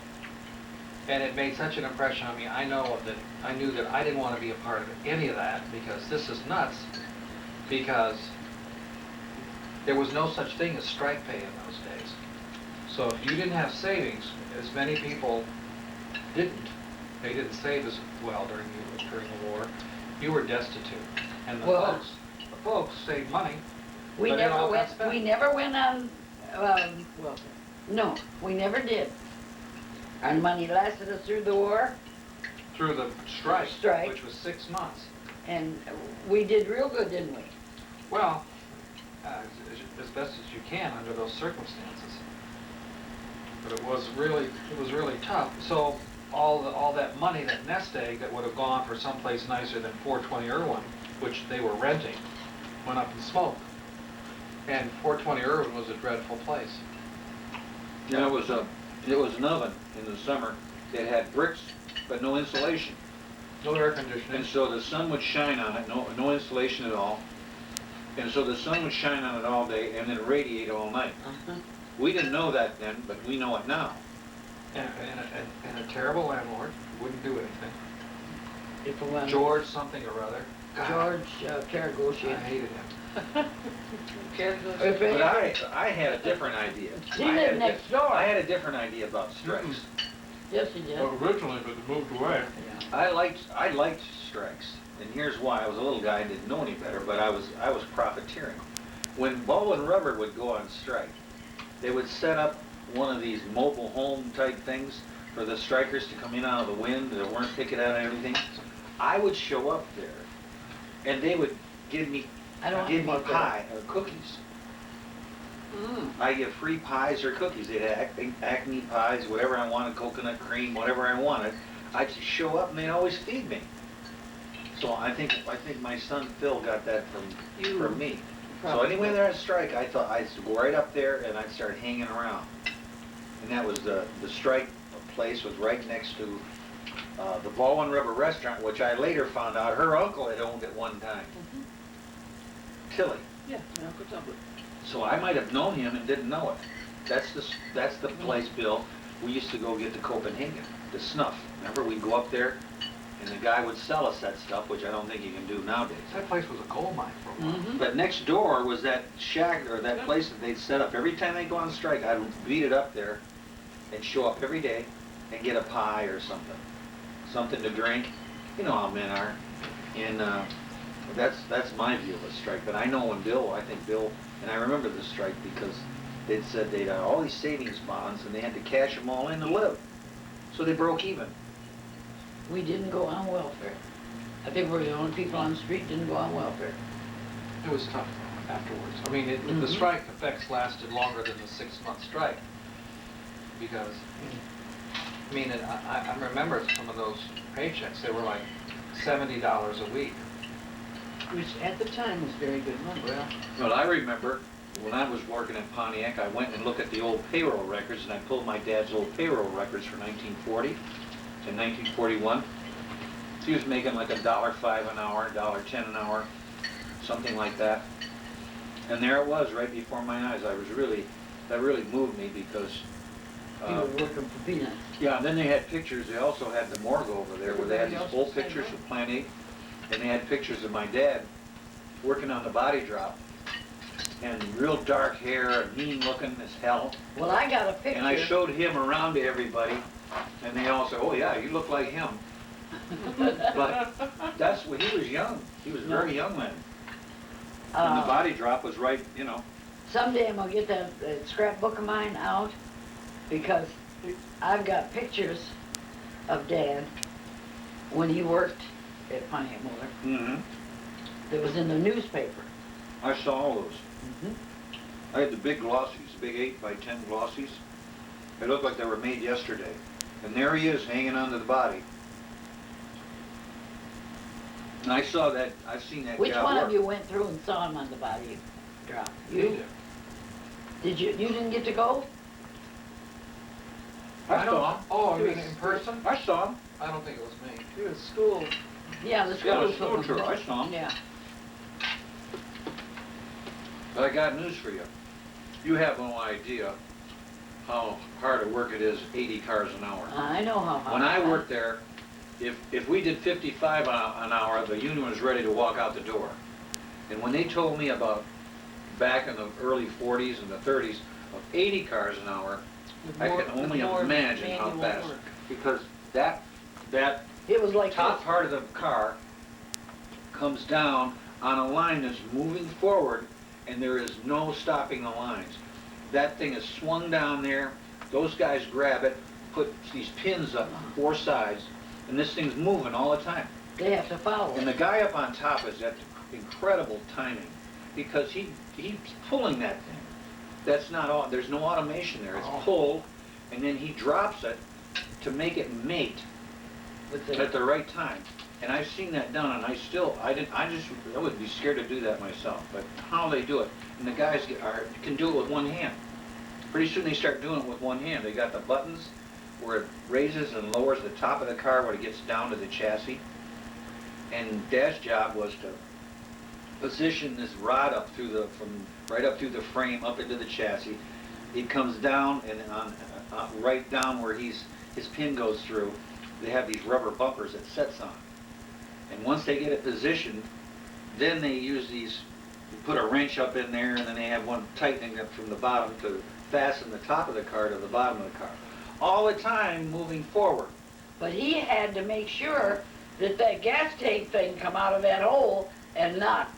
C: And it made such an impression on me. I knew that I didn't want to be a part of any of that because this is nuts. Because there was no such thing as strike pay in those days. So if you didn't have savings, as many people didn't, they didn't save as well during the war. You were destitute, and the
B: Well-
C: folks saved money.
B: We
C: But it
B: never
C: all got
B: went,
C: spent.
B: we never went on,
E: Welfare.
B: no, we never did. Our money lasted us through the war,
C: Through the strike,
B: Strike.
C: which was 6 months.
B: and we did real good, didn't we?
C: Well, as best as you can under those circumstances. But it was really tough. So all that money, that nest egg that would have gone for someplace nicer than 420 Irwin, which they were renting, went up in smoke. And 420 Irwin was a dreadful place.
D: Yeah, it was an oven in the summer that had bricks, but no insulation.
C: No air conditioning.
D: And so the sun would shine on it, no insulation at all. And so the sun would shine on it all day and then radiate all night. We didn't know that then, but we know it now.
C: And a terrible landlord wouldn't do anything.
B: If it went,
C: George something or other. God,
B: George
C: I
B: Karagosian.
C: hated him.
B: If
D: But
B: it-
D: I had a different idea.
B: He
D: I had
B: lived
D: a
B: next door.
D: I had a different idea about strikes.
B: Yes, he did.
C: Originally, but they moved away.
D: I liked strikes, and here's why. I was a little guy and didn't know any better, but I was profiteering. When Baldwin Rubber would go on strike, they would set up one of these mobile home type things for the strikers to come in out of the wind that weren't picking out everything. I would show up there, and they would give me
B: I don't
D: give me
B: want that.
D: pie or cookies. I get free pies or cookies. They'd Acme pies, whatever I wanted, coconut cream, whatever I wanted. I'd just show up and they'd always feed me. So I think my son Phil got that from me. So
E: Probably.
D: anyway there at strike, I thought I'd go right up there and I'd start hanging around. And that was the strike place was right next to the Baldwin Rubber restaurant, which I later found out her uncle had owned at one time. Tilly.
E: Yeah, my Uncle Tublet.
D: So I might have known him and didn't know it. That's the place, Bill. We used to go get to Copenhagen, the snuff. Remember, we'd go up there, and the guy would sell us that stuff, which I don't think you can do nowadays.
C: That place was a gold mine for a while.
D: But next door was that shack, or that place that they'd set up. Every time they'd go on strike, I'd beat it up there and show up every day and get a pie or something to drink. You know how men are. And that's my view of a strike. But I know when I think Bill, and I remember the strike because they'd said they'd had all these savings bonds and they had to cash them all in to live. So they broke even.
B: We didn't go on welfare. I think we're the only people on the street didn't go on welfare.
C: It was tough afterwards. I mean, the strike effects lasted longer than the 6-month strike. Because, I mean, I remember some of those paychecks, they were like $70 a week.
E: Which at the time was very good money.
D: Well, I remember when I was working at Pontiac, I went and looked at the old payroll records, and I pulled my dad's old payroll records for 1940 and 1941. He was making like $1.05 an hour, $1.10 an hour, something like that. And there it was, right before my eyes. That really moved me because.
B: You were working for peanuts.
D: Yeah, and then they had pictures. They also had the morgue over there where they had these old pictures of Plant 8, and they had pictures of my dad working on the body drop, and real dark hair, and mean looking as hell.
B: Well, I got a picture.
D: And I showed him around to everybody, and they all said, "Oh yeah, you look like him." But that's when he was young. He was very young then. And the body drop was right, you know.
B: Someday I'm gonna get that scrapbook of mine out because I've got pictures of Dad when he worked at Pontiac Motor.
D: Mm-hmm.
B: That was in the newspaper.
D: I saw all those. I had the big glossies, the big 8 by 10 glossies. They looked like they were made yesterday. And there he is, hanging onto the body. And I saw that, I've seen that
B: Which
D: guy
B: one
D: work.
B: of you went through and saw him on the body drop? You? Did you? You didn't get to go?
D: I saw him.
C: Oh, you mean in person?
D: I saw him.
C: I don't think it was me.
E: It was school.
B: Yeah, the school
D: Yeah, the
B: took
D: school
B: him.
D: tour, I saw him.
B: Yeah.
D: But I got news for you. You have no idea how hard a work it is, 80 cars an hour.
B: I know how hard.
D: When I worked there, if we did 55 an hour, the union was ready to walk out the door. And when they told me about back in the early 40s and the 30s of 80 cars an hour, I can only imagine how fast. Because that that
B: It was like
D: top
B: this.
D: part of the car comes down on a line that's moving forward, and there is no stopping the lines. That thing is swung down there, those guys grab it, put these pins up on 4 sides, and this thing's moving all the time.
B: They have to follow
D: And the
B: it.
D: guy up on top is at incredible timing, because he's pulling that thing. That's not all, there's no automation there, it's pulled, and then he drops it to make it mate
B: With
D: at the right time. And I've seen that done, and I would be scared to do that myself, but how they do it. And the guys can do it with one hand. Pretty soon they start doing it with one hand. They got the buttons where it raises and lowers the top of the car when it gets down to the chassis. And Dad's job was to position this rod up through right up through the frame up into the chassis. It comes down, and right down where his pin goes through, they have these rubber bumpers it sets on. And once they get it positioned, then they use these, put a wrench up in there, and then they have one tightening up from the bottom to fasten the top of the car to the bottom of the car. All the time moving forward.
B: But he had to make sure that that gas tank thing come out of that hole and not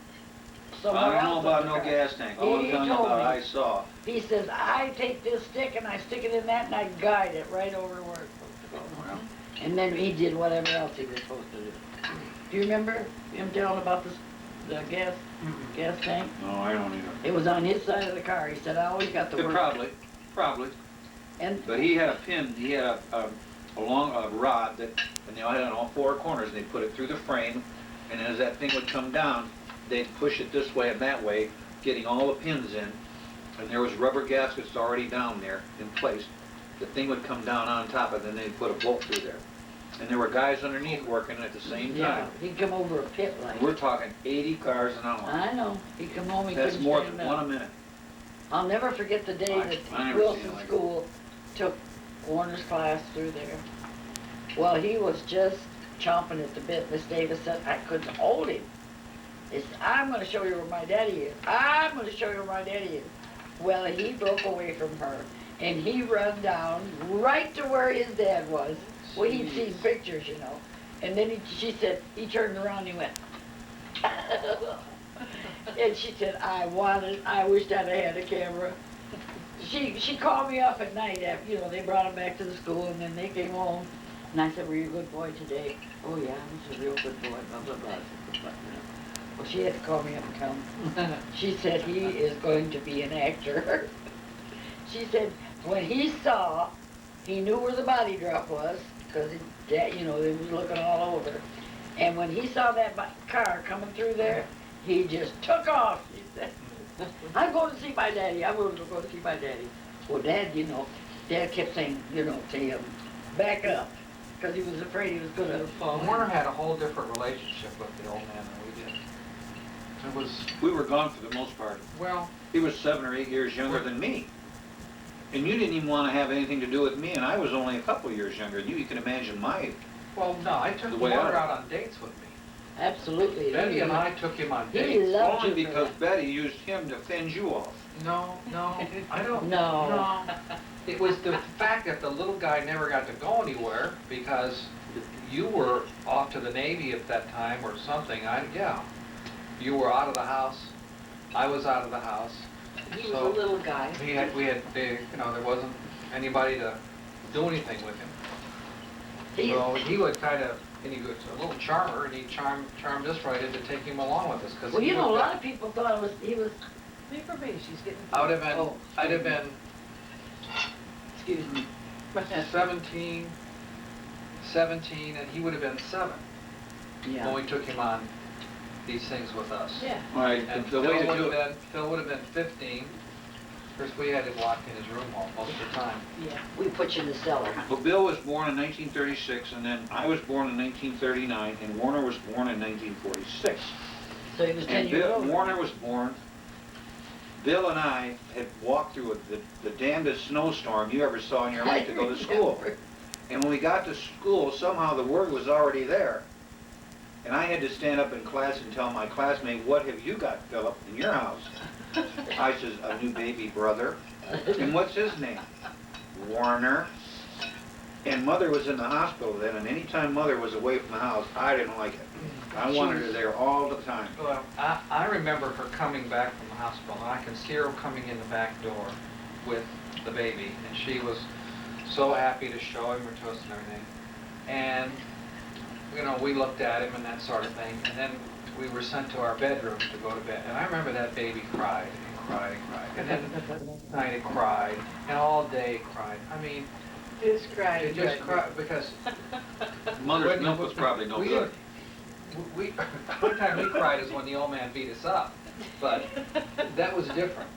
B: somewhere else.
D: I don't know about
B: in the
D: no
B: car.
D: gas tank. All I'm
B: He
D: telling you
B: told
D: about
B: me.
D: I saw.
B: He says, I take this stick and I stick it in that and I guide it right over to where it's supposed to go.
D: Well,
B: And then he did whatever else he was supposed to do. Do you remember him telling about the gas tank?
D: no, I don't either.
B: It was on his side of the car. He said, I always got the work.
D: Probably.
B: And
D: But he had a pin, he had a long rod that, and they all had it on all 4 corners, and they put it through the frame, and as that thing would come down, they'd push it this way and that way, getting all the pins in, and there was rubber gaskets already down there in place. The thing would come down on top of it, and they'd put a bolt through there. And there were guys underneath working at the same
B: yeah,
D: time.
B: he'd come over a pit like.
D: We're talking 80 cars an hour.
B: I know. He'd come home, he
D: That's
B: couldn't
D: more
B: stand
D: than
B: up.
D: 1 a minute.
B: I'll never forget the day
D: I
B: that
D: never seen it
B: Wilson
D: like it.
B: School took Warner's class through there. Well, he was just chomping at the bit. Miss Davis said, I couldn't hold him. He said, I'm going to show you where my daddy is. I'm going to show you where my daddy is. Well, he broke away from her, and he run down right to where his dad was. Well, he'd seen pictures, you know. And then she said, he turned around and he went, and she said, I wished I'd have had a camera. She called me up at night after, you know, they brought him back to the school, and then they came home. And I said, were you a good boy today? Oh, yeah, I was a real good boy, blah, blah, blah. I said, "Good luck," you know. Well, she had to call me up and tell me. She said, he is going to be an actor. She said, when he saw, he knew where the body drop was, because, you know, they was looking all over. And when he saw that car coming through there, he just took off, she said. I'm going to see my daddy. I'm going to go see my daddy. Well, Dad, you know, Dad kept saying, you know, to him, back up, because he was afraid he was going to fall.
C: Warner had a whole different relationship with the old man than we did. It was,
D: We were gone for the most part.
C: well,
D: He was 7 or 8 years younger than me. And you didn't even want to have anything to do with me, and I was only a couple years younger than you. You can imagine no,
C: I took
D: The way
C: Warner
D: I-
C: out on dates with me.
B: Absolutely.
C: Betty and I took him on
B: He
C: dates.
B: loved
D: only
B: you for
D: because
B: that.
D: Betty used him to fend you off.
C: No, I don't.
B: No.
C: It was the fact that the little guy never got to go anywhere because you were off to the Navy at that time or something. You were out of the house. I was out of the house.
E: He was
C: So-
E: a little guy.
C: There wasn't anybody to do anything with him.
B: He's-
C: So he would kind of, and he was a little charmer, and he charmed us right into taking him along with us because
B: Well, you know, a lot of people thought he was,
E: Leave her be, she's getting.
C: I'd have been,
B: Oh.
C: I'd have been
B: excuse me.
C: 17, and he would have been 7 when
B: Yeah.
C: we took him on these things with us.
E: Yeah.
D: Right,
C: And
D: the way to do it.
C: Phil would have been 15. Of course, we had him locked in his room most of the time.
E: Yeah.
B: We put you in the cellar.
D: Well, Bill was born in 1936, and then I was born in 1939, and Warner was born in 1946.
B: So he was 10
D: And
B: years old.
D: Warner was born, Bill and I had walked through the damnedest snowstorm you ever saw in your life to go to school. And when we got to school, somehow the word was already there. And I had to stand up in class and tell my classmate, what have you got, Philip, in your house? I says, a new baby brother. And what's his name? Warner. And Mother was in the hospital then, and anytime Mother was away from the house, I didn't like it. I wanted her there all the time.
C: Well, I remember her coming back from the hospital, and I can see her coming in the back door with the baby, and she was so happy to show him or to us and everything. And, you know, we looked at him and that sort of thing, and then we were sent to our bedroom to go to bed. And I remember that baby cried and cried and cried. And then the night it cried, and all day it cried. I mean,
E: Just cried.
C: it just cried because
D: Mother's milk was probably no
C: we
D: good.
C: We one time we cried is when the old man beat us up, but that was different.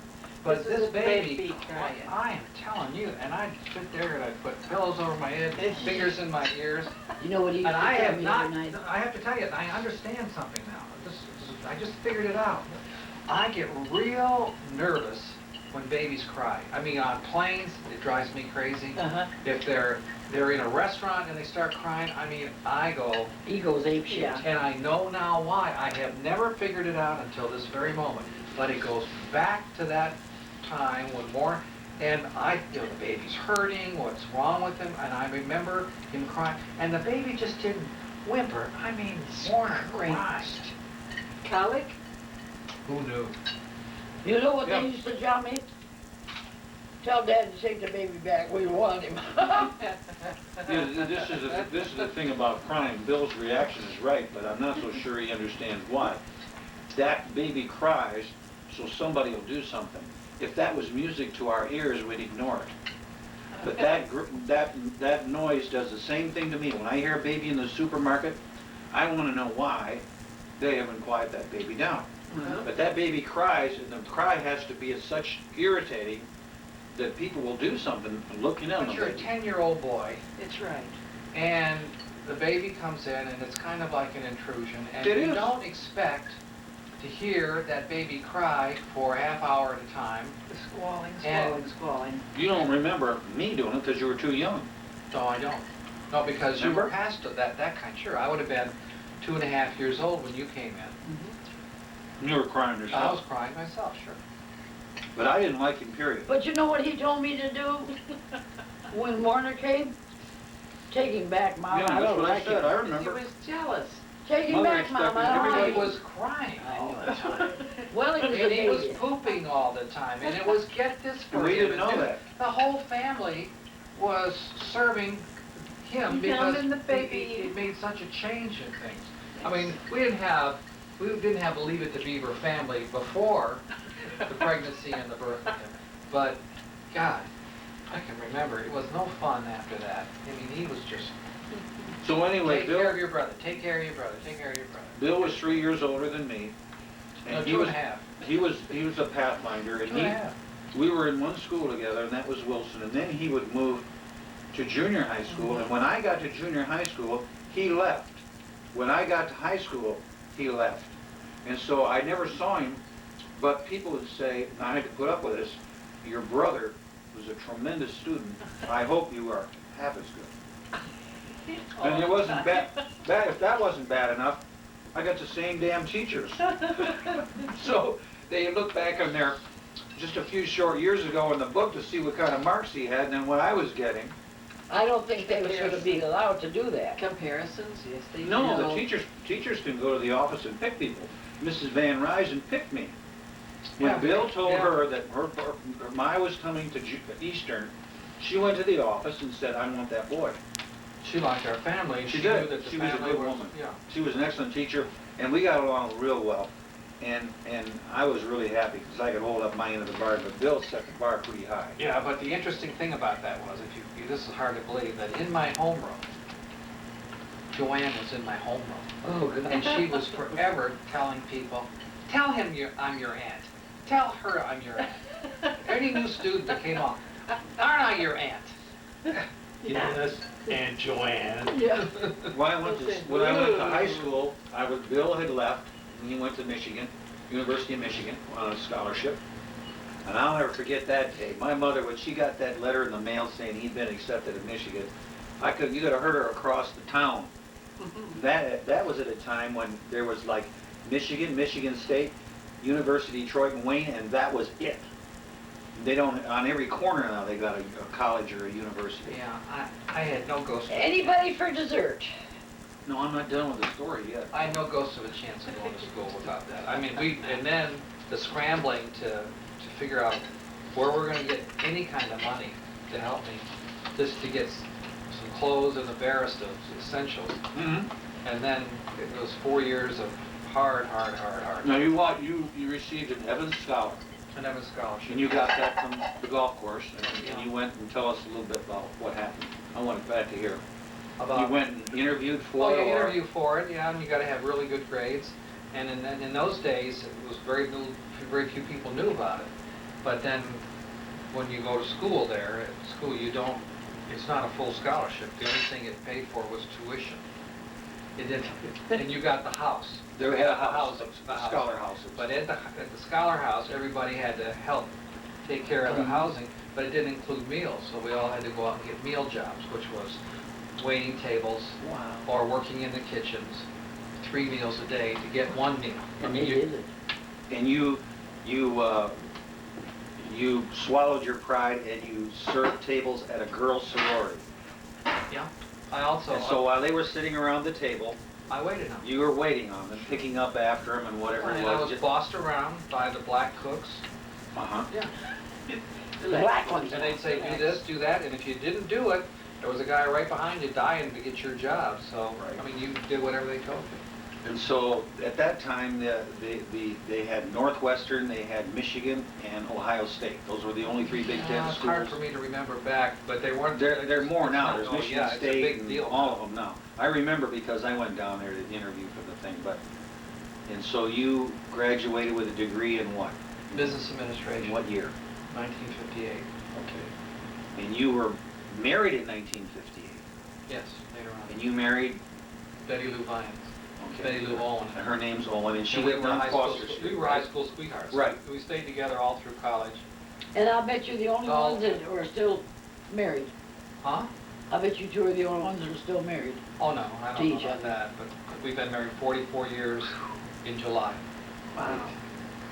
C: But
E: This is
C: this
E: a
C: baby,
E: baby crying.
C: I am telling you, and I'd sit there and I'd put pillows over my head, fingers in my ears,
B: You know what he used
C: and
B: to
C: I
B: tell
C: have
B: me
C: not,
B: every night?
C: I have to tell you, I understand something now. I just figured it out. I get real nervous when babies cry. I mean, on planes, it drives me crazy.
E: Uh-huh.
C: If they're in a restaurant and they start crying, I mean, I go,
B: He goes apeshit.
E: Yeah.
C: and I know now why. I have never figured it out until this very moment. But it goes back to that time when more, and you know, the baby's hurting, what's wrong with him, and I remember him crying, and the baby just didn't whimper. I mean, Warner Christ.
E: Colic?
C: Who knew?
B: You know what
D: Yeah.
B: they used to tell me? Tell Dad to take the baby back, we want him.
D: This is the thing about crying. Bill's reaction is right, but I'm not so sure he understands why. That baby cries, so somebody will do something. If that was music to our ears, we'd ignore it. But that noise does the same thing to me. When I hear a baby in the supermarket, I want to know why they haven't quieted that baby down. But that baby cries, and the cry has to be as such irritating that people will do something looking at
C: But
D: the
C: you're a
D: baby.
C: 10-year-old boy,
E: That's right.
C: and the baby comes in, and it's kind of like an intrusion, and
D: It
C: you
D: is.
C: don't expect to hear that baby cry for a half hour at a time.
E: The squalling,
C: And-
E: squalling.
D: You don't remember me doing it because you were too young.
C: No, I don't. No, because you were
D: Remember?
C: past that kind. Sure, I would have been 2.5 years old when you came in.
D: You were crying
C: I was
D: yourself.
C: crying myself, sure.
D: But I didn't like him, period.
B: But you know what he told me to do when Warner came? Take him back, Mom.
D: Yeah,
B: I
D: that's
B: don't
D: what I
B: like
D: said,
B: him.
D: I
E: He
D: remember.
E: was jealous.
B: Take him
D: Mother
B: back, Mom.
D: expected
B: I don't
C: Everybody
B: like him.
C: was crying all the time.
B: Well, he was a
C: And he was
B: baby.
C: pooping all the time, and it was, get this for
D: And we
C: him,
D: didn't know that.
C: The whole family was serving him
E: Him
C: because
E: and the baby.
C: it made such a change in things. I mean, we didn't have a Leave It to Beaver family before the pregnancy and the birth of him. But, God, I can remember, it was no fun after that. I mean, he was just,
D: So anyway,
C: take care of
D: Bill,
C: your brother, take care of your brother, take care of your brother.
D: Bill was 3 years older than me.
C: No,
D: And
C: 2.5.
D: he was a pathfinder, and
C: 2.5.
D: we were in one school together, and that was Wilson, and then he would move to junior high school, and when I got to junior high school, he left. When I got to high school, he left. And so I never saw him, but people would say, and I had to put up with this, your brother was a tremendous student. I hope you are half as good. And it wasn't bad, if that wasn't bad enough, I got the same damn teachers. So they look back on their, just a few short years ago in the book to see what kind of marks he had and what I was getting.
B: I don't think they should be allowed to do that.
E: Comparisons, yes, they do.
D: No, the teachers can go to the office and pick people. Mrs. Van Ryzen picked me. When
C: Yeah,
D: Bill told
C: yeah.
D: her that her Mai was coming to Eastern, she went to the office and said, I want that boy.
C: She liked our family.
D: She
C: She
D: did.
C: knew that the
D: She was a
C: family
D: good woman.
C: Yeah.
D: She was an excellent teacher, and we got along real well. And I was really happy because I could hold up my end of the bar, but Bill set the bar pretty high.
C: Yeah, but the interesting thing about that was, this is hard to believe, that in my homeroom, Joanne was in my homeroom.
B: Oh, good.
C: And she was forever telling people, tell him I'm your aunt. Tell her I'm your aunt. Any new student that came on, aren't I your aunt? Yes, Aunt Joanne.
B: Yeah.
D: When I went to high school, Bill had left, and he went to Michigan, University of Michigan, on a scholarship. And I'll never forget that day. My mother, when she got that letter in the mail saying he'd been accepted at Michigan, you could have heard her across the town. That was at a time when there was like Michigan, Michigan State, University of Detroit and Wayne, and that was it. They don't, on every corner now, they got a college or a university.
C: Yeah, I had no ghost.
B: Anybody for dessert?
D: No, I'm not done with the story yet.
C: I had no ghost of a chance of going to school without that. I mean, and then the scrambling to figure out where we're gonna get any kind of money to help me, just to get some clothes and the barest of essentials.
D: Mm-hmm.
C: And then it was 4 years of hard.
D: Now, you received an Evans Scholar,
C: And then a scholarship.
D: and you got that from the golf course, and you went and tell us a little bit about what happened. I want it back to hear. You went and interviewed for
C: Oh,
D: it,
C: you
D: or-
C: interview for it, yeah, and you gotta have really good grades. And in those days, it was very few people knew about it. But then, when you go to school there, at school, it's not a full scholarship. The only thing it paid for was tuition. It didn't, and you got the house.
D: They had a house,
C: housing,
D: a scholar house.
C: But at the Scholar House, everybody had to help take care of the housing, but it didn't include meals, so we all had to go out and get meal jobs, which was waiting tables
B: Wow.
C: or working in the kitchens, 3 meals a day to get 1 meal.
B: And they did it.
D: And you swallowed your pride and you served tables at a girls' sorority.
C: Yeah. I also,
D: And so while they were sitting around the table,
C: I waited on.
D: you were waiting on them, picking up after them and whatever it
C: And I
D: was.
C: was bossed around by the black cooks.
D: Uh-huh.
C: Yeah.
B: The black ones.
C: And they'd say, do this, do that, and if you didn't do it, there was a guy right behind you dying to get your job. So,
D: Right.
C: I mean, you did whatever they told you.
D: And so at that time, they had Northwestern, they had Michigan, and Ohio State. Those were the only 3 Big Ten
C: It's
D: schools.
C: hard for me to remember back, but they weren't.
D: There are more now. There's
C: Oh,
D: Michigan
C: yeah, it's a
D: State
C: big
D: and
C: deal
D: all
C: now.
D: of them now. I remember because I went down there to interview for the thing. And so you graduated with a degree in what?
C: Business
D: In
C: administration,
D: what year?
C: 1958.
D: Okay. And you were married in 1958.
C: Yes, later on.
D: And you married?
C: Betty Lou Viands.
D: Okay.
C: Betty Lou Owen.
D: And her name's Owen, and she
C: And we
D: lived
C: were
D: on
C: high school-
D: Foster Street.
C: We were high school sweethearts.
D: Right.
C: We stayed together all through college.
B: And I'll bet you're the only
C: Oh.
B: ones that are still married.
C: Huh?
B: I bet you 2 are the only ones that are still married.
C: Oh, no, I
B: To
C: don't know
B: each
C: about
B: other.
C: that, but we've been married 44 years in July.
B: Wow.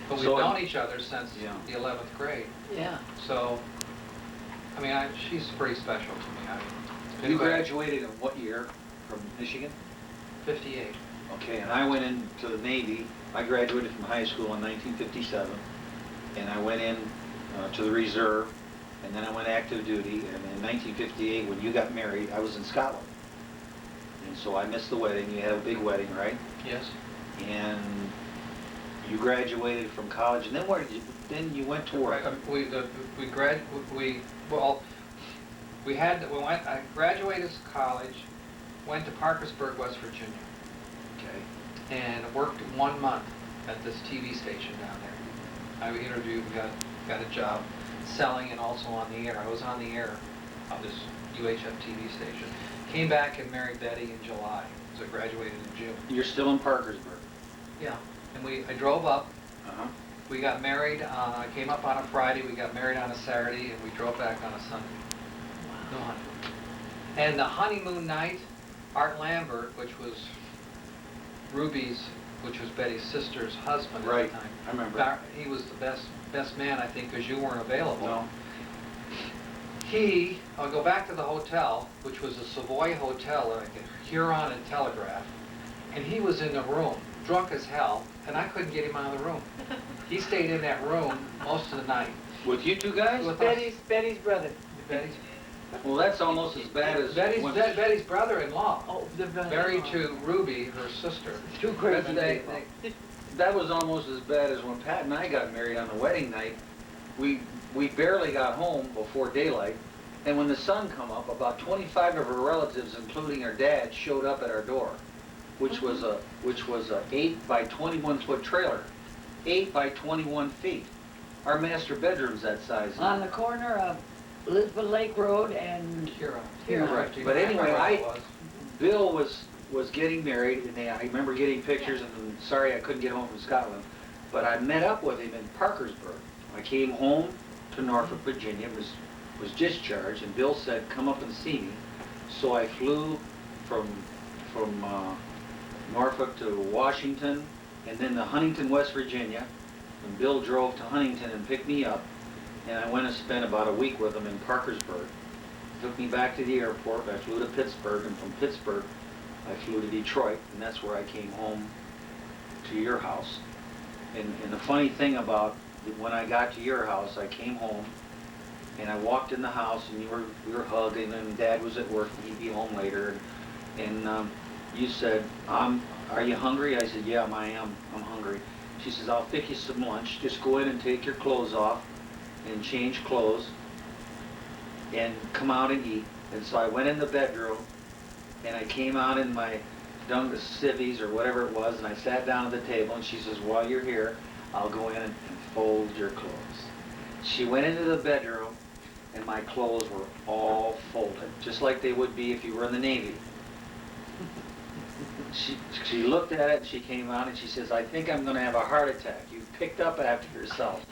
C: But we've
D: So-
C: known each other since
D: Yeah.
C: the 11th grade.
B: Yeah.
C: So, I mean, she's pretty special to me. I mean,
D: You
C: anybody-
D: graduated in what year from Michigan?
C: 58.
D: Okay, and I went into the Navy. I graduated from high school in 1957, and I went in to the reserve, and then I went active duty. And in 1958, when you got married, I was in Scotland, and so I missed the wedding. You had a big wedding, right?
C: Yes.
D: And you graduated from college, and then where did you? Then you went to work.
C: I graduated college, went to Parkersburg, West Virginia,
D: Okay.
C: and worked 1 month at this TV station down there. I interviewed and got a job selling and also on the air. I was on the air of this UHF TV station. Came back and married Betty in July, so I graduated in June.
D: You're still in Parkersburg.
C: Yeah. And I drove up.
D: Uh-huh.
C: We got married, I came up on a Friday, we got married on a Saturday, and we drove back on a Sunday. No honeymoon. And the honeymoon night, Art Lambert, which was which was Betty's sister's husband at
D: Right,
C: the time.
D: I remember.
C: He was the best man, I think, because you weren't available.
D: No.
C: I'll go back to the hotel, which was a Savoy hotel, like a Huron and Telegraph, and he was in the room, drunk as hell, and I couldn't get him out of the room. He stayed in that room most of the night.
D: With you two guys?
C: With us.
E: Betty's brother.
C: Betty's,
D: Well, that's almost as bad as... when-
C: Betty's brother-in-law,
E: Oh, the brother.
C: married to Ruby, her sister.
B: 2 crazy
D: But they-
B: people.
D: That was almost as bad as when Pat and I got married on the wedding night. We barely got home before daylight, and when the sun come up, about 25 of her relatives, including her dad, showed up at our door, which was a 8 by 21 foot trailer, 8 by 21 feet. Our master bedroom's that size.
B: On the corner of Elizabeth Lake Road and
C: Huron.
B: Huron.
D: Right.
C: Do you
D: But
C: remember
D: anyway,
C: what it was?
D: Bill was getting married, and I remember getting pictures, and I'm sorry I couldn't get home from Scotland, but I met up with him in Parkersburg. I came home to Norfolk, Virginia, was discharged, and Bill said, come up and see me. So I flew from Norfolk to Washington, and then to Huntington, West Virginia, and Bill drove to Huntington and picked me up, and I went and spent about a week with him in Parkersburg. Took me back to the airport. I flew to Pittsburgh, and from Pittsburgh, I flew to Detroit, and that's where I came home to your house. And the funny thing about when I got to your house, I came home, and I walked in the house, and we were hugging, and Dad was at work, and he'd be home later, and you said, are you hungry? I said, yeah, I am. I'm hungry. She says, I'll pick you some lunch. Just go in and take your clothes off and change clothes and come out and eat. And so I went in the bedroom, and I came out in my civvies or whatever it was, and I sat down at the table, and she says, while you're here, I'll go in and fold your clothes. She went into the bedroom, and my clothes were all folded, just like they would be if you were in the Navy. She looked at it, and she came out, and she says, I think I'm going to have a heart attack. You picked up after yourself.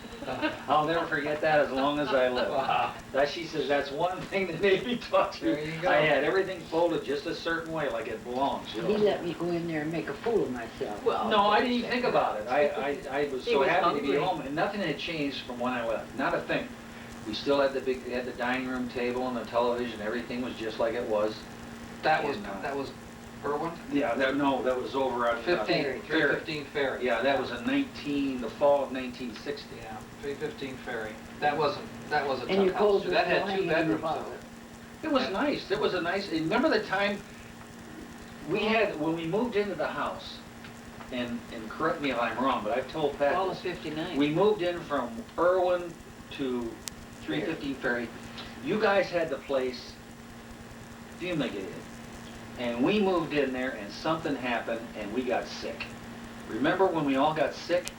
D: I'll never forget that as long as I live.
C: Wow.
D: She says, that's one thing the Navy taught me.
C: There you go.
D: I had everything folded just a certain way, like it belongs. You know?
B: He let me go in there and make a fool of myself.
E: Well,
D: No, I didn't even think about it. I was
E: He
D: so
E: was
D: happy to be
E: hungry.
D: home, and nothing had changed from when I left. Not a thing. We still had the dining room table and the television. Everything was just like it was.
C: That was Irwin?
D: Yeah, that was over on
C: 315 Ferry.
D: Yeah, that was in the fall of 1960.
C: Yeah, 315 Ferry. That was a tough
B: And your
C: house.
B: clothes
C: So
B: were
C: that had
B: hanging
C: 2
B: in the
C: bedrooms
B: closet.
C: though.
D: It was nice. It was a nice. Remember the time when we moved into the house, and correct me if I'm wrong, but I've told Pat
E: Fall of
D: this.
E: '59.
D: We moved in from Irwin to 315 Ferry. You guys had the place fumigated. And we moved in there and something happened and we got sick. Remember when we all got sick?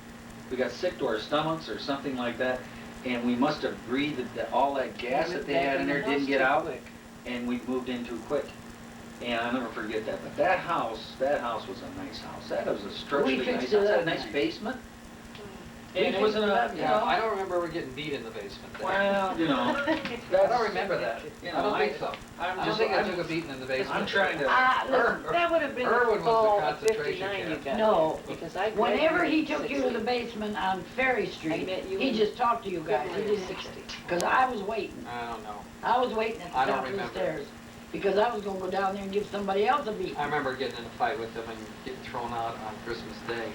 D: We got sick to our stomachs or something like that. And we must have breathed all that gas that they had in there didn't get out. And we moved in too quick. And I'll never forget that. But that house was a nice house. That was a structurally nice house.
B: fixed it
D: It had a
B: up
D: nice
B: nice.
D: basement.
B: We
D: And it was in
B: fixed it
D: a,
B: up,
D: you
C: Yeah,
D: know,
C: I don't remember ever getting beat in the basement there.
D: well, you know.
C: I don't remember that.
D: You
C: I
D: know,
C: don't think so.
D: I'm
C: I
D: just,
C: don't think I took a beating in the basement.
D: I'm trying to.
B: Listen,
E: That would have been
C: Irwin was
E: the
C: the
E: fall of
C: concentration
E: '59 you
C: camp.
E: got.
B: No.
E: there, because I
B: Whenever he
E: graduated
B: took
E: in
B: you to the
E: 60.
B: basement on Ferry Street,
E: met you
B: he
E: in
B: just talked to you guys. He
E: February of
B: didn't,
E: 60.
B: because I was waiting.
C: I don't know.
B: I was waiting at the
C: I don't
B: top of the
C: remember.
B: stairs. Because I was gonna go down there and give somebody else a beat.
C: I remember getting in a fight with them and getting thrown out on Christmas Day.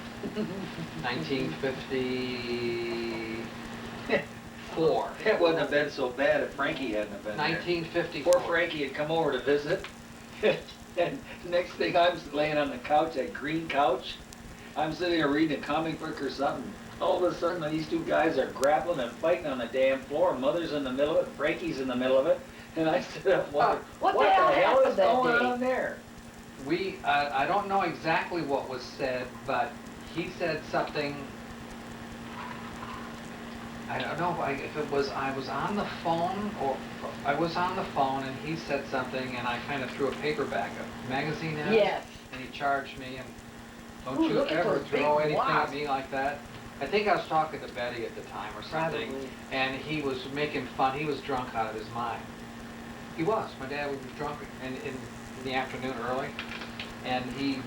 C: 1954.
D: It wouldn't have been so bad if Frankie hadn't have been there.
C: 1954.
D: Poor Frankie had come over to visit. And next thing I was laying on the couch, that green couch. I'm sitting there reading a comic book or something. All of a sudden, these two guys are grappling and fighting on the damn floor. Mother's in the middle of it, Frankie's in the middle of it. And I stood up wondering,
B: What
D: what
B: the hell
D: is
B: happened that
D: going
B: day?
D: on there?
C: I don't know exactly what was said, but he said something. I don't know if it was I was on the phone and he said something and I kind of threw a paperback, a magazine at him.
B: Yes.
C: And he charged me and don't
B: Ooh,
C: you
B: look at
C: ever
B: those
C: throw
B: big
C: anything at
B: wasps.
C: me like that. I think I was talking to Betty at the time or something.
E: Probably.
C: And he was making fun. He was drunk out of his mind. He was. My dad was drunk in the afternoon early. And he
B: You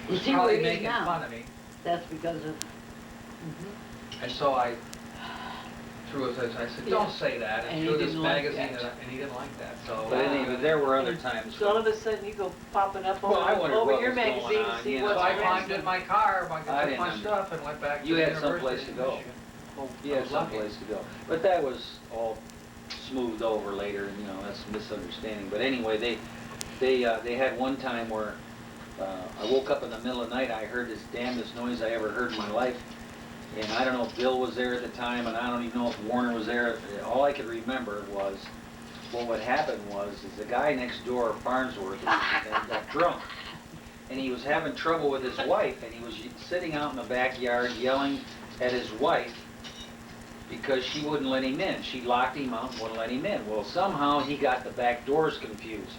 C: was
B: see where
C: probably
B: he is
C: making
B: now?
C: fun of me.
B: That's because of,
C: And so I threw it, I said, don't say that,
E: And
C: and
E: he
C: threw this
E: didn't like
C: magazine,
E: that.
C: and he didn't like that, so.
D: But anyway, there were other times.
E: So all of a sudden you go popping up
D: Well, I wondered
E: over
D: what
E: your
D: was going
E: magazine
D: on,
E: to see
D: you know.
E: what's
C: So I
E: around.
C: climbed in my car,
D: I
C: I got
D: didn't
C: my stuff, and went back to
D: You
C: the
D: had
C: University
D: someplace to
C: of
D: go.
C: Michigan.
D: You
C: I
D: had
C: was lucky.
D: someplace to go. But that was all smoothed over later, and you know, that's a misunderstanding. But anyway, they had one time where I woke up in the middle of the night, I heard this damnedest noise I ever heard in my life. And I don't know if Bill was there at the time, and I don't even know if Warner was there. All I could remember was, what happened was, is the guy next door, Farnsworth, got drunk. And he was having trouble with his wife, and he was sitting out in the backyard yelling at his wife because she wouldn't let him in. She locked him out and wouldn't let him in. Well, somehow he got the back doors confused.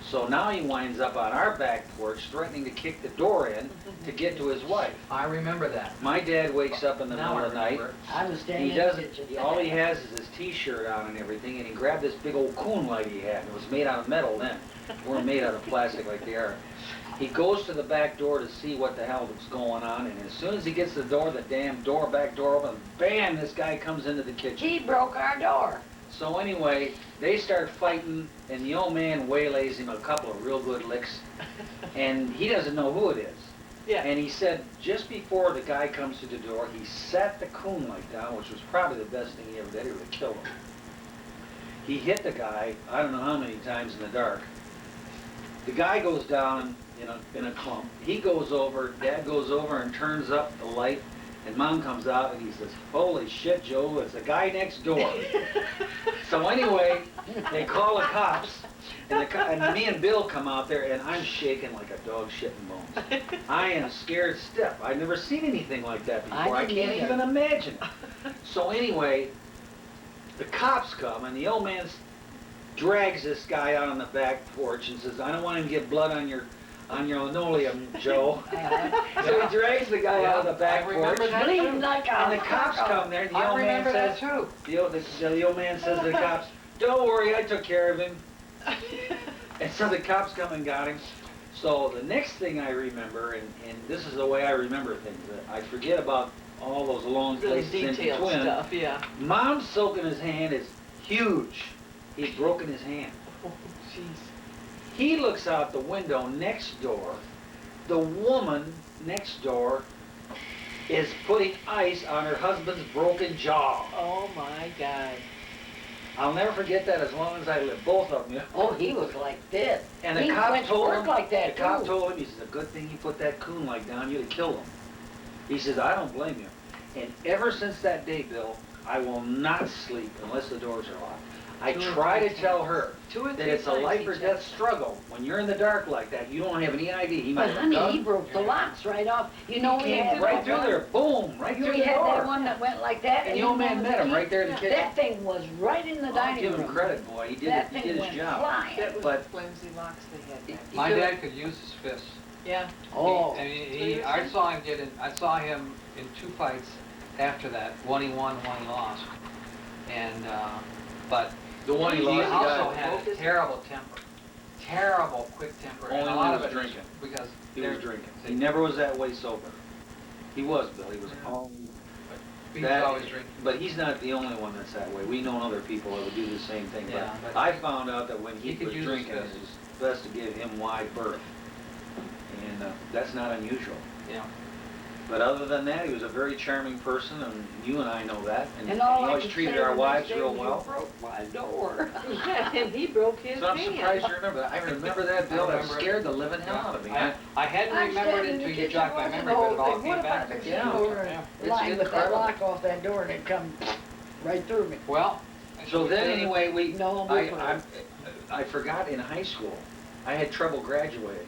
D: So now he winds up on our back porch threatening to kick the door in to get to his wife.
C: I remember that.
D: My dad wakes up in the
C: Now
D: middle of the night.
C: remember.
B: I was
D: He
B: standing in the
D: doesn't,
B: kitchen.
D: all he has is his t-shirt on and everything, and he grabbed this big old coon light he had, and it was made out of metal then. It weren't made out of plastic like they are.
A: He goes to the back door to see what the hell is going on, and as soon as he gets to the door, the damn back door opens, bam, this guy comes into the kitchen.
B: He broke our door.
A: So anyway, they start fighting, and the old man waylays him a couple of real good licks, and he doesn't know who it is.
E: Yeah.
A: And he said just before the guy comes to the door, he sat the coon like down, which was probably the best thing he ever did. He would have killed him. He hit the guy, I don't know how many times in the dark. The guy goes down in a clump. He goes over, Dad goes over and turns up the light, and Mom comes out and he says, "Holy shit, Joe, it's the guy next door." So anyway, they call the cops, and me and Bill come out there, and I'm shaking like a dog shitting bones. I am scared stiff. I've never seen anything like that before. I
B: didn't
A: can't
B: either.
A: even imagine it. So anyway, the cops come, and the old man drags this guy out on the back porch and says, "I don't want him to get blood on your linoleum, Joe." So he drags the guy out of the back
C: I remember
A: porch.
C: that
B: Bleeding
C: too.
B: like a
A: And the cops
B: hawk.
A: come there, and the
C: I
A: old man
C: remember that
A: says,
C: too.
A: the old man says to the cops, "Don't worry, I took care of him." And so the cops come and got him. So the next thing I remember, and this is the way I remember things, I forget about all those long
E: The
A: places in
E: detailed
A: between.
E: stuff, yeah.
A: Mom's soak in his hand is huge. He's broken his hand.
E: Oh, jeez.
A: He looks out the window next door. The woman next door is putting ice on her husband's broken jaw.
E: Oh, my God.
A: I'll never forget that as long as I live. Both of them.
B: Oh, he was like this.
A: And the
B: He
A: cop
B: went to
A: told
B: work
A: him,
B: like that,
A: the cop
B: too.
A: told him, he says, "A good thing you put that coon like down, you'd have killed him." He says, "I don't blame you." And ever since that day, Bill, I will not sleep unless the doors are locked. I
E: 2 or
A: try to
E: 3
A: tell
E: times.
A: her
E: 2 or 3
A: that it's a
E: times
A: life
E: he
A: or
E: checked.
A: death struggle. When you're in the dark like that, you don't have any idea. He might
B: But
A: have
B: honey, he
A: done.
B: broke the locks right off. You know, we
A: Came
B: had
A: right
B: that
A: through
B: one.
A: there, boom, right through
B: We
A: the
B: had that
A: door.
B: one that went like that.
A: And the
B: you
A: old
B: know
A: man
B: the
A: met him
B: key?
A: right there in the kitchen.
B: That thing was right in the
A: I'll
B: dining
A: give
B: room.
A: him credit, boy. He
B: That
A: did
B: thing
A: his
B: went
A: job.
B: flying.
E: That was
A: But-
E: the flimsy locks they had back
C: My
A: Bill-
C: dad could use his fists.
E: Yeah.
B: Oh.
C: I saw him in 2 fights after that. One he won, one he lost. And, but
A: The one he
C: he
A: lost, the
C: also
A: guy,
C: had a terrible temper. Terrible quick temper.
A: Only
C: and a
A: when
C: lot
A: he
C: of
A: was
C: it was
A: drinking.
C: because
A: he was
C: there-
A: drinking. He never was that way sober. He was, Bill. He was
C: Yeah.
A: always
C: he was
A: that-
C: always drinking.
A: But he's not the only one that's that way. We know other people that would do the same thing.
C: Yeah,
A: But
C: but
A: I found out that when he
C: he could
A: was
C: use his
A: drinking, it
C: fists.
A: was best to give him wide berth. And that's not unusual.
C: Yeah.
A: But other than that, he was a very charming person, and you and I know that. And,
B: And
A: he
B: all I
A: always
B: could
A: treated
B: say
A: our
B: the
A: wives
B: next day
A: real
B: was,
A: well.
B: "You broke my door."
E: Yeah, and he broke his
A: So I'm
E: hand.
A: surprised you remember that. I remember that, Bill. That
C: remember it.
A: scared the living hell out of me.
C: I hadn't
B: I'm
C: remembered
B: standing
C: it
B: in the
C: until you
B: kitchen
C: jogged my
B: watching
C: memory,
B: the
C: but
B: whole
C: it all
B: thing.
C: came
B: What if
C: back
B: I'd
C: to
B: have
C: me.
B: seen
A: Yeah.
B: over
C: Yeah.
A: It's
B: lying with that
A: incredible.
B: lock off that door and it come right through me?
C: Well.
A: So then, anyway,
B: No,
A: I forgot in high school, I had trouble graduating.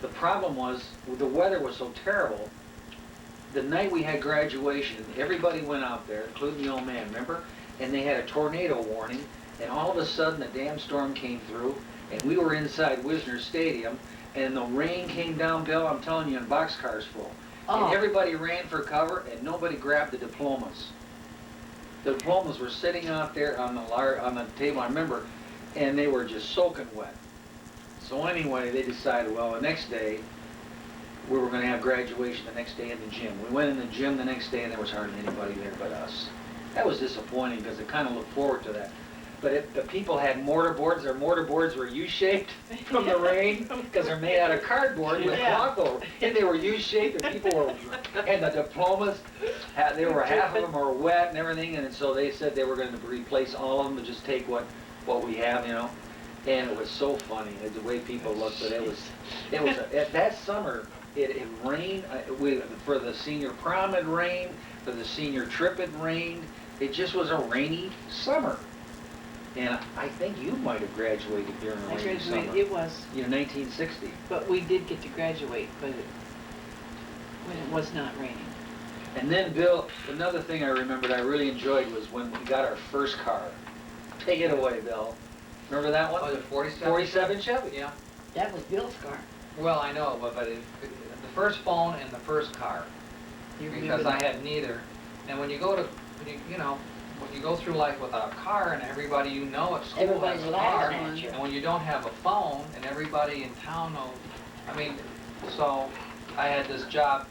A: The problem was, the weather was so terrible. The night we had graduation, everybody went out there, including the old man, remember? And they had a tornado warning, and all of a sudden, a damn storm came through, and we were inside Wisner Stadium, and the rain came down, Bill, I'm telling you, in boxcars full.
B: Oh.
A: And everybody ran for cover, and nobody grabbed the diplomas. The diplomas were sitting out there on the table, I remember, and they were just soaking wet. So anyway, they decided, well, the next day, we were going to have graduation the next day in the gym. We went in the gym the next day, and there was hardly anybody there but us. That was disappointing, because I kind of looked forward to that. But the people had mortar boards. Their mortar boards were U-shaped from the rain, because they're made out of cardboard with
E: Yeah.
A: cloth over. And they were U-shaped, and people were, and the diplomas, they were half of them were wet and everything, and so they said they were going to replace all of them and just take what we have, you know. And it was so funny, the way people looked, but it was that summer, it rained, for the senior prom it rained, for the senior trip it rained, it just was a rainy summer. And I think you might have graduated during a
E: I
A: rainy summer.
E: graduated, it was,
A: 1960.
E: but we did get to graduate, but when it was not raining.
A: And then, Bill, another thing I remembered I really enjoyed was when we got our first car. Take it away, Bill. Remember that one?
C: Oh, the 47?
A: 47 Chevy.
C: Yeah.
B: That was Bill's car.
C: Well, I know, but the first phone and the first car,
E: You
C: because
E: remember
C: I
E: that?
C: had neither. And when you go through life without a car and everybody you know at school
B: Everybody's
C: has a car,
B: laughing at you.
C: and when you don't have a phone and everybody in town knows I mean, so I had this job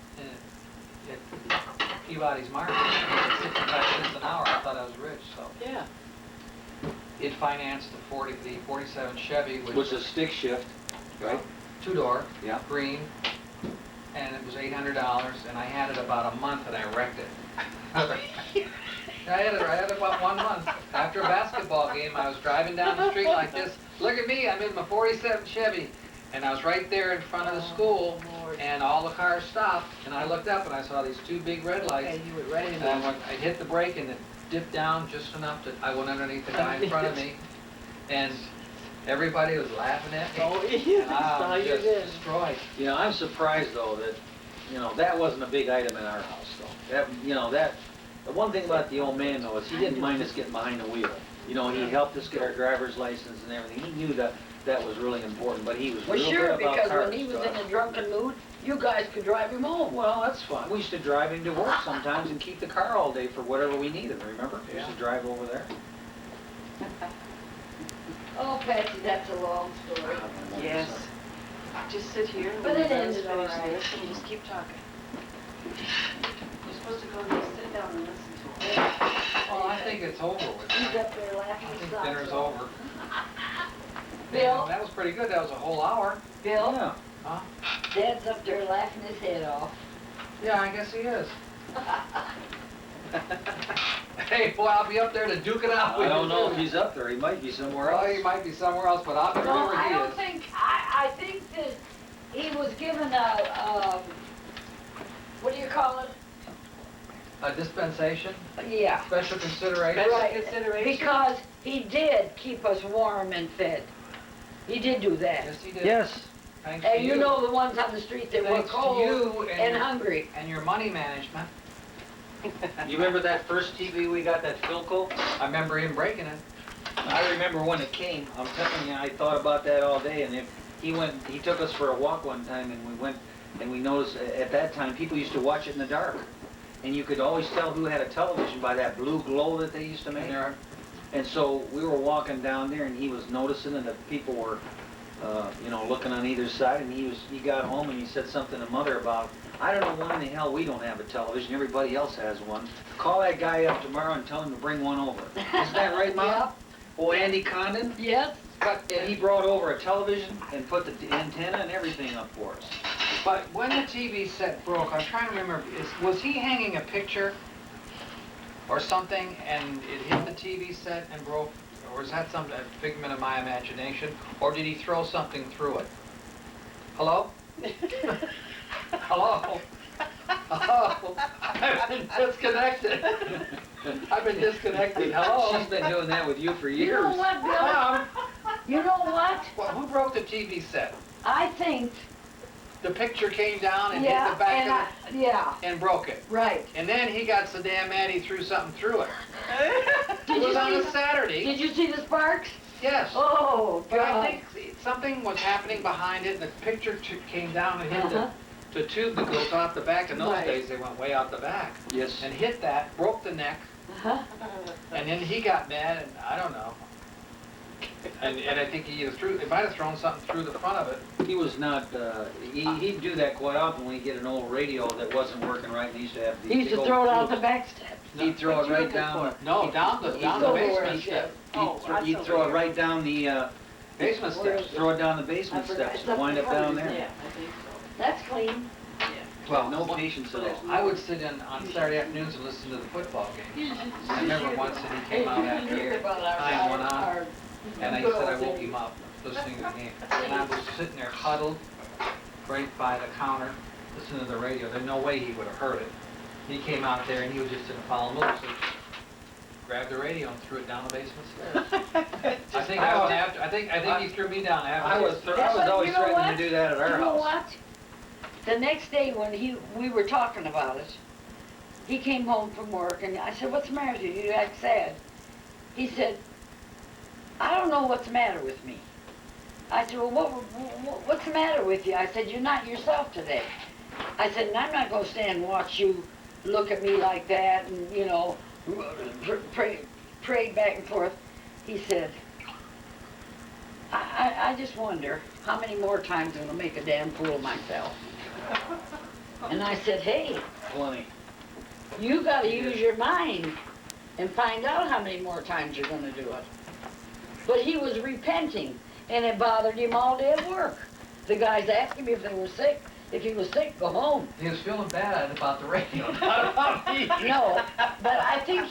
C: at Peabody's Market, at 65 cents an hour. I thought I was rich, so.
E: Yeah.
C: It financed the 47 Chevy,
A: Which is stick shift, right?
C: two-door,
A: Yeah.
C: green, and it was $800, and I had it about a month and I wrecked it. I had it about 1 month. After a basketball game, I was driving down the street like this. Look at me, I'm in my 47 Chevy. And I was right there in front of the school,
E: Lord.
C: and all the cars stopped, and I looked up and I saw these two big red lights.
E: And you were right in
C: And
E: there.
C: I hit the brake and it dipped down just enough that I went underneath the guy in front of me. And everybody was laughing at me.
E: Oh, yeah,
C: And I
E: saw
C: was
E: you
C: just
E: did.
C: destroyed.
A: You know, I'm surprised though that, you know, that wasn't a big item in our house though. That, you know, the one thing about the old man though is he didn't mind us getting behind the wheel. You know, he helped us get our driver's license and everything. He knew that that was really important, but he was
B: Well,
A: real
B: sure,
A: good about
B: because
A: cars.
B: when he was
A: so-
B: in a drunken mood, you guys could drive him home.
A: Well, that's fine. We used to drive him to work sometimes and keep the car all day for whatever we needed, remember? We used to drive over there.
B: Oh, Patsy, that's a long story.
E: Yes. Just sit here and
B: But
E: let
B: it
E: us
B: ended all
E: finish
B: right.
E: this and just keep talking. You're supposed to go just sit down and listen to it.
C: Well, I think it's over with.
B: He's
C: I
B: up there laughing his
C: think
B: socks
C: dinner's
B: off.
C: over.
B: Bill?
C: That was pretty good. That was a whole hour.
B: Bill,
A: Yeah.
C: Huh?
B: Dad's up there laughing his head off.
C: Yeah, I guess he is. Hey, boy, I'll be up there to duke it out with
A: I
C: you.
A: don't know if he's up there. He might be somewhere
C: Well,
A: else.
C: he might be somewhere else, but I'll be
B: No,
C: wherever
B: I
C: he
B: don't
C: is.
B: think, I think that he was given a, what do you call it?
C: A dispensation,
B: Yeah.
C: special consideration.
E: Special
B: Right,
E: consideration.
B: because he did keep us warm and fed. He did do that.
C: Yes, he did.
A: Yes.
C: Thanks to
B: And you know the ones on the street that were
C: Thanks to
B: cold
C: you
B: and
C: your-
B: hungry.
C: And your money management.
A: You remember that first TV we got, that Philco?
C: I remember him breaking it.
A: I remember when it came. I'm telling you, I thought about that all day. And if he took us for a walk one time, and we went, and we noticed at that time people used to watch it in the dark, and you could always tell who had a television by that blue glow that they used to make.
C: And there,
A: And so we were walking down there, and he was noticing, and the people were, you know, looking on either side. And he got home and he said something to Mother about, I don't know why in the hell we don't have a television. Everybody else has one. Call that guy up tomorrow and tell him to bring one over. Isn't that right, Mom?
B: Yep.
A: Oh, Andy Condon?
B: Yes.
A: And he brought over a television and put the antenna and everything up for us.
C: but when the TV set broke, I'm trying to remember, was he hanging a picture or something and it hit the TV set and broke? Or is that a figment of my imagination? Or did he throw something through it? Hello? Hello? Hello? I've been disconnected. I've been disconnected. Hello?
A: She's been doing that with you for
B: You
A: years.
B: know what, Bill?
C: Mom,
B: You know what?
C: well, who broke the TV set?
B: I think,
C: The picture came down and hit
B: yeah,
C: the back
B: and
C: of it
B: yeah,
C: and broke it.
B: right.
C: And then he got so damn mad he threw something through it.
B: Did
C: It was
B: you
C: on
B: see
C: a
B: the-
C: Saturday.
B: Did you see the sparks?
C: Yes.
B: Oh,
C: But I
B: God.
C: think something was happening behind it, and the picture came down and hit
B: Uh-huh.
C: the tube that goes off the back. In those
B: Right.
C: days, they went way out the back.
A: Yes.
C: And hit that, broke the neck,
B: Uh-huh.
C: and then he got mad, and I don't know. And I think he might have thrown something through the front of it.
A: He was not, he'd do that quite often when he'd get an old radio that wasn't working right, and he used to have these
B: He used to
A: big
B: throw it
A: old
B: out the
A: tubes.
B: back steps.
A: He'd throw
E: What
A: it
E: you
A: right
E: looking
A: down.
C: No, down the
B: Go
C: basement
B: where it
C: step.
E: Oh,
A: He'd
E: that's
A: throw
E: over
A: it right down the,
C: Basement
B: Where
C: steps.
B: is
A: throw it down the
B: I
A: basement
B: forgot.
A: steps
B: It's
A: and
B: up
A: wind
B: in
A: up down
B: front of
A: there.
E: Yeah, I think so.
B: That's clean.
C: Well,
A: No patience at all.
C: I would sit in on Saturday afternoons and listen to the football game. I remember once that he came out after time went on, and I said I woke him up listening to the game. And I was sitting there huddled right by the counter, listening to the radio. There's no way he would have heard it. He came out there and he was just in a follow move, so grabbed the radio and threw it down the basement stairs. I think I went after. I think he threw me down after.
A: I was always
B: You know
A: threatening
B: what?
A: to do that at our
B: You know
A: house.
B: what? The next day when we were talking about it, he came home from work and I said, what's the matter with you? You act sad. He said, I don't know what's the matter with me. I said, well, what's the matter with you? I said, you're not yourself today. I said, and I'm not going to stand and watch you look at me like that and, you know, pray back and forth. He said, I just wonder how many more times I'm gonna make a damn fool of myself. And I said, hey,
A: Plenty.
B: you gotta use your mind and find out how many more times you're gonna do it. But he was repenting, and it bothered him all day at work. The guys asked him if they were sick. If he was sick, go home.
C: He was feeling bad about the radio, not about me.
B: No, but I think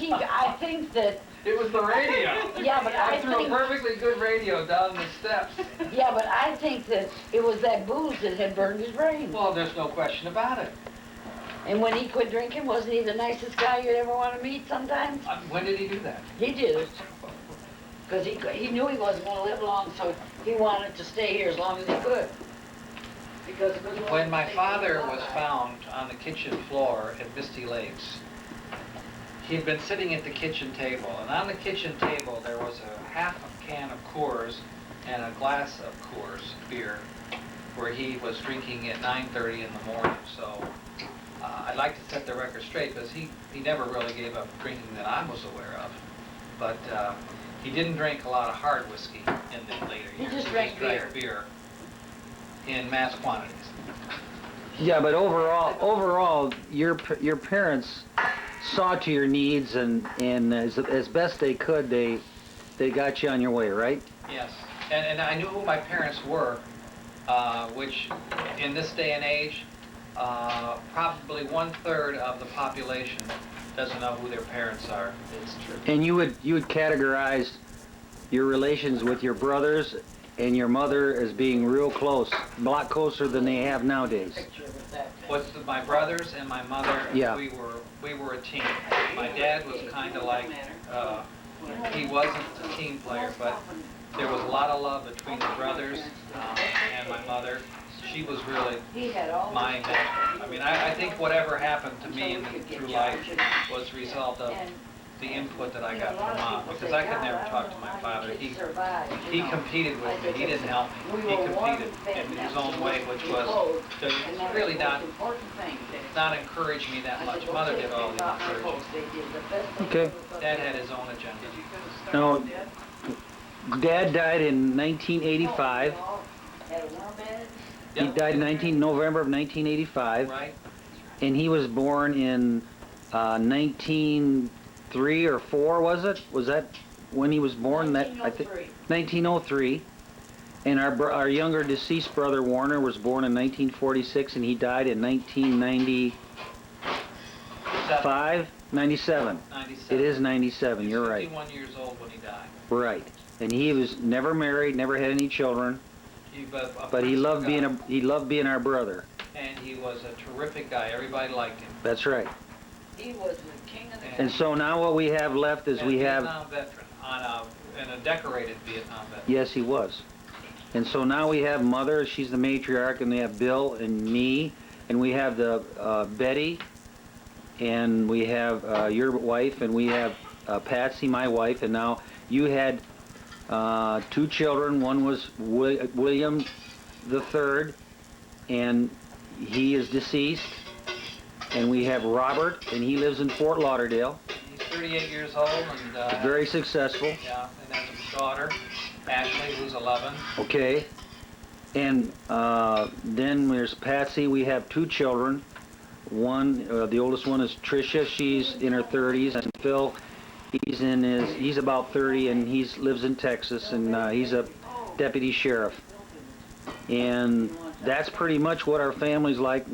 B: that,
C: It was the radio.
B: yeah, but I
C: threw a
B: think,
C: perfectly good radio down the steps.
B: yeah, but I think that it was that booze that had burned his brain.
C: Well, there's no question about it.
B: And when he quit drinking, wasn't he the nicest guy you'd ever want to meet sometimes?
C: When did he do that?
B: He did it. Because he knew he wasn't going to live long, so he wanted to stay here as long as he could. Because
C: When my father was found on the kitchen floor at Misty Lakes, he'd been sitting at the kitchen table, and on the kitchen table there was a half a can of Coors and a glass of Coors beer, where he was drinking at 9:30 in the morning. So I'd like to set the record straight, because he never really gave up drinking that I was aware of. But he didn't drink a lot of hard whiskey in the later
B: He
C: years.
B: just drank
C: beer in mass quantities.
A: Yeah, but overall, your parents saw to your needs, and as best they could, they got you on your way, right?
C: Yes, and I knew who my parents were, which in this day and age, probably 1/3 of the population doesn't know who their parents are.
B: It's true.
A: And you would categorize your relations with your brothers and your mother as being real close, a lot closer than they have nowadays.
B: Picture with that thing.
C: With my brothers and my mother,
A: Yeah.
C: we were a team. My dad was kind of like, he wasn't a team player, but there was a lot of love between the brothers and my mother. She was really
B: He had all
C: my
B: this
C: mentor.
B: stuff.
C: I mean, I think whatever happened to me
B: So we could get
C: through
B: you
C: life
B: out your-
C: was a result of
B: And,
C: the input that I
B: you know,
C: got
B: a lot
C: from
B: of
C: Mom,
B: people
C: because
B: say,
C: I could
B: "God,
C: never
B: I
C: talk
B: don't
C: to
B: know
C: my
B: how
C: father.
B: you
C: He
B: survived," you
C: he
B: know.
C: competed
B: I
C: with me.
B: said,
C: He didn't help me.
B: We
C: He
B: were warm
C: competed
B: and fed,
C: in
B: and
C: his
B: that
C: own
B: was
C: way,
B: the
C: which
B: most
C: was
B: clothes,
C: to
B: and that
C: really
B: was the
C: not
B: most important thing.
C: not encourage me that
B: I
C: much.
B: said, "Go
C: Mother
B: sit
C: did all
B: and
C: the
B: talk to
C: encouraging.
B: folks. They did the best thing
A: Okay.
B: they could.
C: Dad had his own agenda.
A: Now, Dad died in 1985.
B: Had a warm bed.
A: He
C: Yep.
A: died in November of 1985,
C: Right?
A: and he was born in 1903 or 4, was it? Was that when he was born? That I think
B: 1903.
A: 1903. And our younger deceased brother Warner was born in 1946, and he died in 1995, 97.
C: 97.
A: It is 97.
C: He was
A: You're right.
C: 51 years old when he died.
A: Right. And he was never married, never had any children,
C: But
A: but he loved
C: guy,
A: being our brother.
C: and he was a terrific guy. Everybody liked him.
A: That's right.
B: He was the king of the
A: And so now what we have left is
C: And
A: we
C: a
A: have.
C: Vietnam veteran, and a decorated Vietnam veteran.
A: Yes, he was. And so now we have Mother, she's the matriarch, and we have Bill and me, and we have the Betty, and we have your wife, and we have Patsy, my wife, and now you had 2 children. One was William the Third, and he is deceased. And we have Robert, and he lives in Fort Lauderdale.
C: He's 38 years old, and
A: Very successful.
C: yeah, and then his daughter, Ashley, who's 11.
A: Okay. And then there's Patsy. We have 2 children. One, the oldest one is Tricia. She's in her 30s, and Phil, he's about 30, and he lives in Texas, and he's a deputy sheriff. And that's pretty much what our family's like.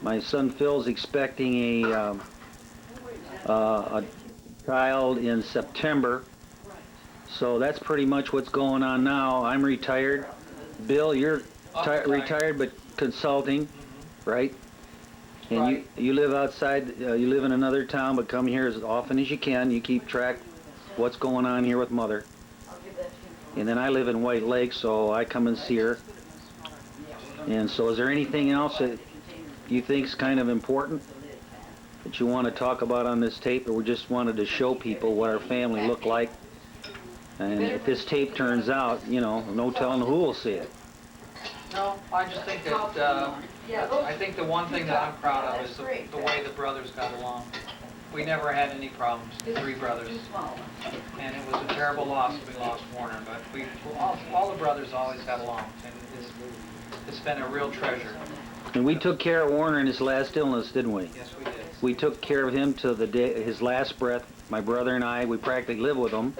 A: My son Phil's expecting a child in September. So that's pretty much what's going on now. I'm retired. Bill, you're retired but consulting, right? And
C: Right.
A: you live outside, you live in another town, but come here as often as you can. You keep track what's going on here with Mother. And then I live in White Lake, so I come and see her. And so is there anything else that you think's kind of important that you want to talk about on this tape, or we just wanted to show people what our family looked like? And if this tape turns out, you know, no telling who will see it.
C: No, I just think that, I think the one thing that I'm proud of is the way the brothers got along. we never had any problems, the three brothers. And it was a terrible loss when we lost Warner, but all the brothers always got along, and it's been a real treasure.
A: And we took care of Warner in his last illness, didn't we?
C: Yes, we did.
A: We took care of him to the day, his last breath. My brother and I, we practically lived with him.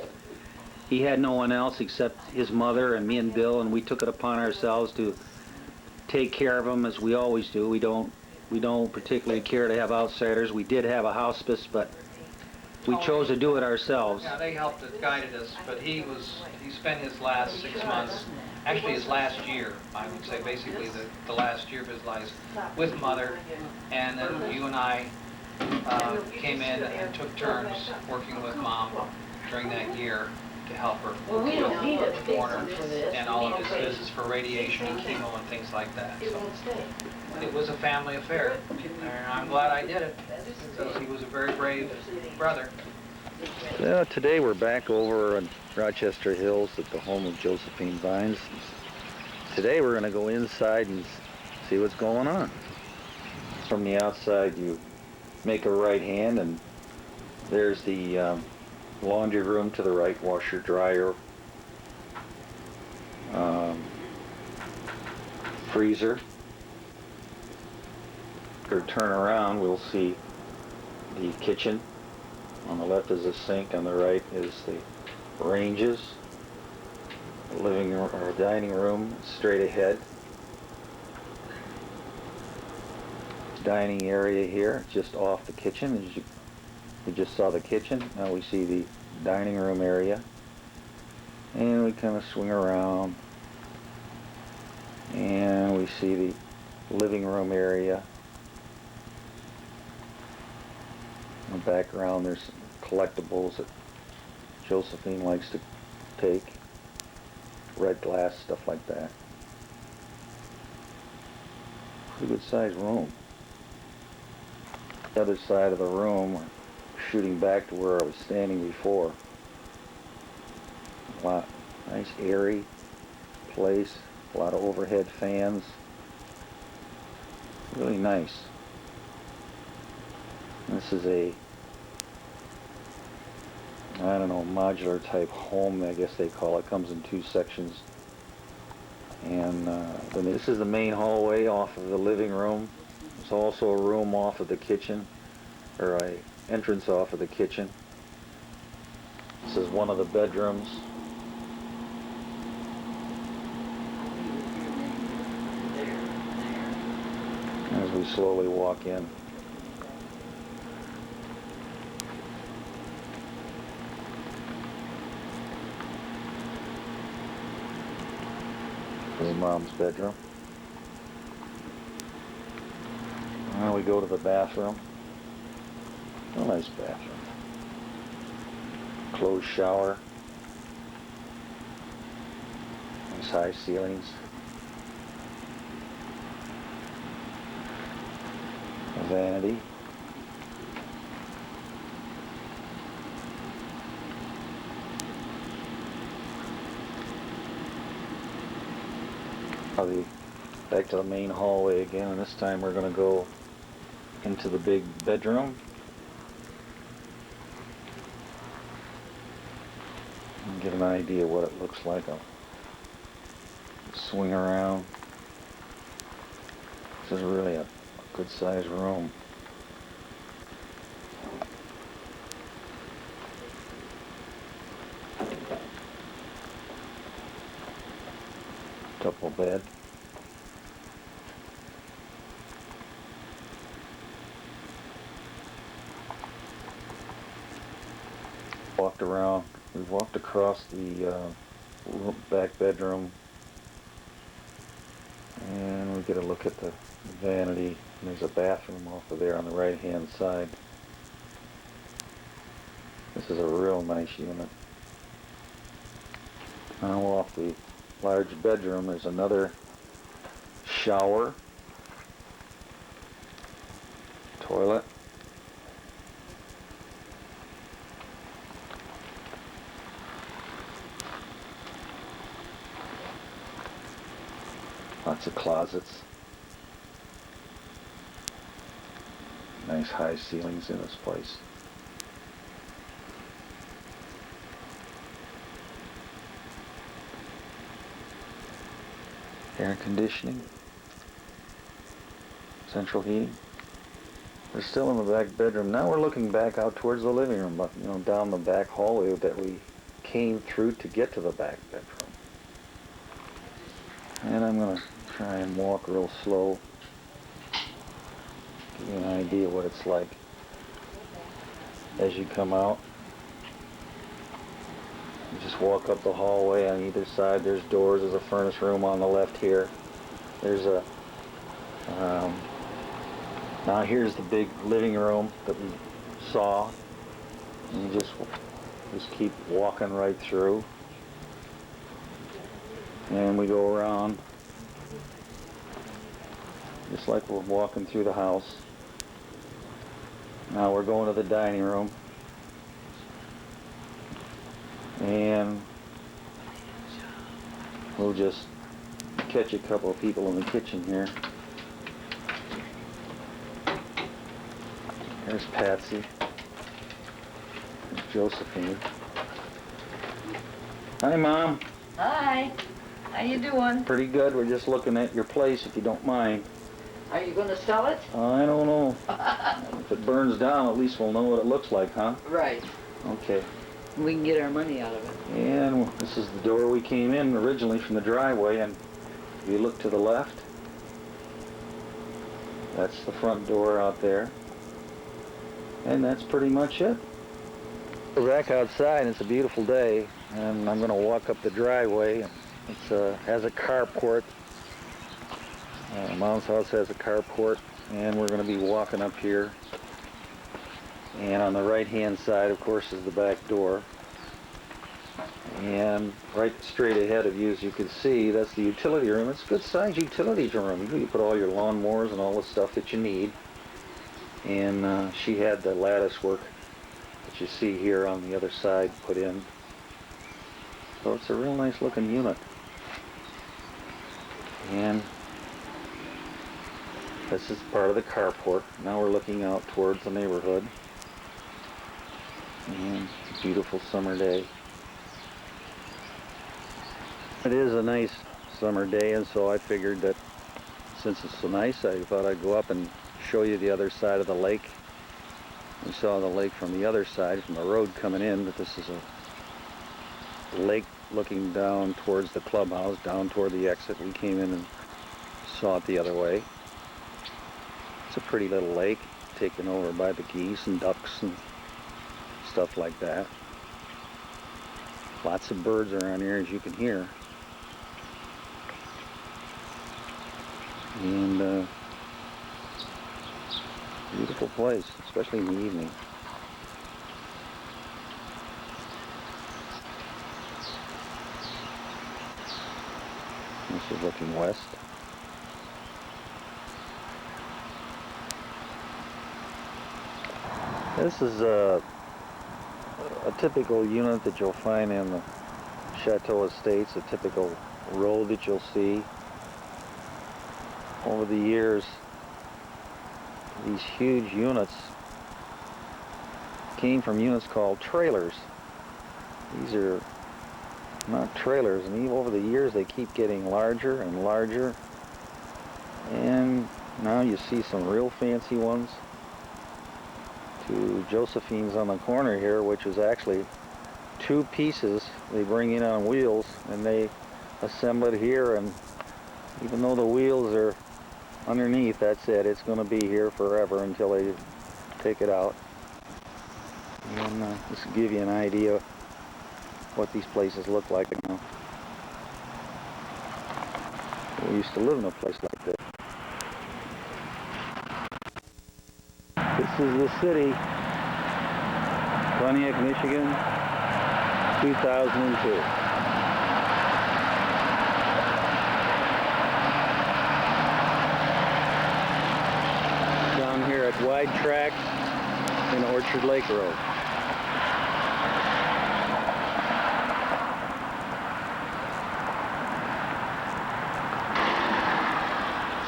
A: He had no one else except his mother and me and Bill, and we took it upon ourselves to take care of him as we always do. We don't particularly care to have outsiders. We did have a hospice, but we chose to do it ourselves.
C: Yeah, they helped us, guided us, but he spent his last 6 months, actually his last year, I would say, basically the last year of his life with Mother, and then you and I came in and took turns working with Mom during that year to help her
B: Well, we don't need a
C: with
B: big
C: Warner
B: one for this.
C: and all of his visits for radiation and chemo and things like that. So it was a family affair, and I'm glad I did it, because he was a very brave brother.
A: Today we're back over on Rochester Hills at the home of Josephine Viands. Today we're going to go inside and see what's going on. From the outside you make a right hand, and there's the laundry room to the right, washer, dryer, freezer. Or turn around, we'll see the kitchen. On the left is the sink, on the right is the ranges. The living room or dining room straight ahead. Dining area here, just off the kitchen. We just saw the kitchen. Now we see the dining room area. And we kind of swing around. And we see the living room area. In the background there's some collectibles that Josephine likes to take. Red glass, stuff like that. Pretty good sized room. The other side of the room, shooting back to where I was standing before. A lot, nice airy place, a lot of overhead fans. Really nice. This is a, I don't know, modular type home, I guess they call it. Comes in 2 sections. And this is the main hallway off of the living room. There's also a room off of the kitchen, or a entrance off of the kitchen. This is one of the bedrooms. As we slowly walk in. This is Mom's bedroom. Now we go to the bathroom. A nice bathroom. Closed shower. Nice high ceilings. A vanity. Probably back to the main hallway again, and this time we're going to go into the big bedroom and get an idea what it looks like. I'll swing around. This is really a good sized room. Double bed. Walked around. We've walked across the back bedroom, and we get a look at the vanity. And there's a bathroom off of there on the right hand side. This is a real nice unit. Now off the large bedroom there's another shower, toilet, lots of closets, nice high ceilings in this place.
F: Air conditioning, central heating. We're still in the back bedroom. Now we're looking back out towards the living room, but you know, down the back hallway that we came through to get to the back bedroom. And I'm gonna try and walk real slow, give you an idea what it's like as you come out. You just walk up the hallway. On either side there's doors. There's a furnace room on the left here. There's a now here's the big living room that we saw. And you just keep walking right through. And we go around just like we're walking through the house. Now we're going to the dining room. And we'll just catch a couple of people in the kitchen here. There's Patsy. There's Josephine. Hi, Mom.
B: Hi, how you doing?
F: Pretty good. We're just looking at your place, if you don't mind.
B: Are you gonna sell it?
F: I don't know. If it burns down, at least we'll know what it looks like, huh?
B: Right.
F: Okay.
B: We can get our money out of it.
F: And this is the door we came in originally from the driveway, and if you look to the left, that's the front door out there. And that's pretty much it. We're back outside, and it's a beautiful day, and I'm going to walk up the driveway. It has a carport. Mom's house has a carport, and we're going to be walking up here. And on the right-hand side, of course, is the back door. And right straight ahead of you, as you can see, that's the utility room. It's a good-sized utility room. You put all your lawnmowers and all the stuff that you need. And she had the lattice work that you see here on the other side put in. So it's a real nice looking unit. And this is part of the carport. Now we're looking out towards the neighborhood. And it's a beautiful summer day. It is a nice summer day, and so I figured that since it's so nice, I thought I'd go up and show you the other side of the lake. We saw the lake from the other side, from the road coming in, but this is a lake looking down towards the clubhouse, down toward the exit. We came in and saw it the other way. It's a pretty little lake, taken over by the geese and ducks and stuff like that. Lots of birds around here, as you can hear. And beautiful place, especially in the evening. This is looking west. This is a typical unit that you'll find in the Chateau Estates, a typical road that you'll see. Over the years, these huge units came from units called trailers. These are not trailers, and even over the years they keep getting larger and larger. And now you see some real fancy ones. To Josephine's on the corner here, which is actually two pieces they bring in on wheels, and they assemble it here, and even though the wheels are underneath, that's it. It's going to be here forever until they take it out. And just to give you an idea what these places look like now. We used to live in a place like this. This is the city, Pontiac, Michigan, 2002. Down here at Wide Tracks and Orchard Lake Road.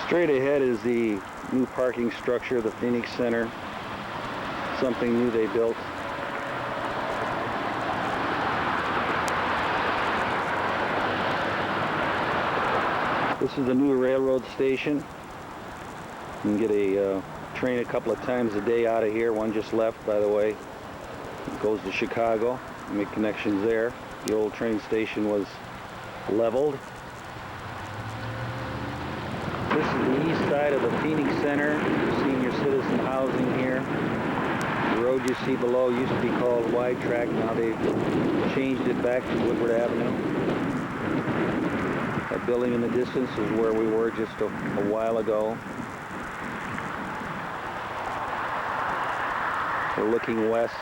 F: Straight ahead is the new parking structure, the Phoenix Center. Something new they built. This is the new railroad station. You can get a train a couple of times a day out of here. One just left, by the way. It goes to Chicago. You make connections there. The old train station was leveled. This is the east side of the Phoenix Center, senior citizen housing here. The road you see below used to be called Wide Track. Now they've changed it back to Woodward Avenue. That building in the distance is where we were just a while ago. We're looking west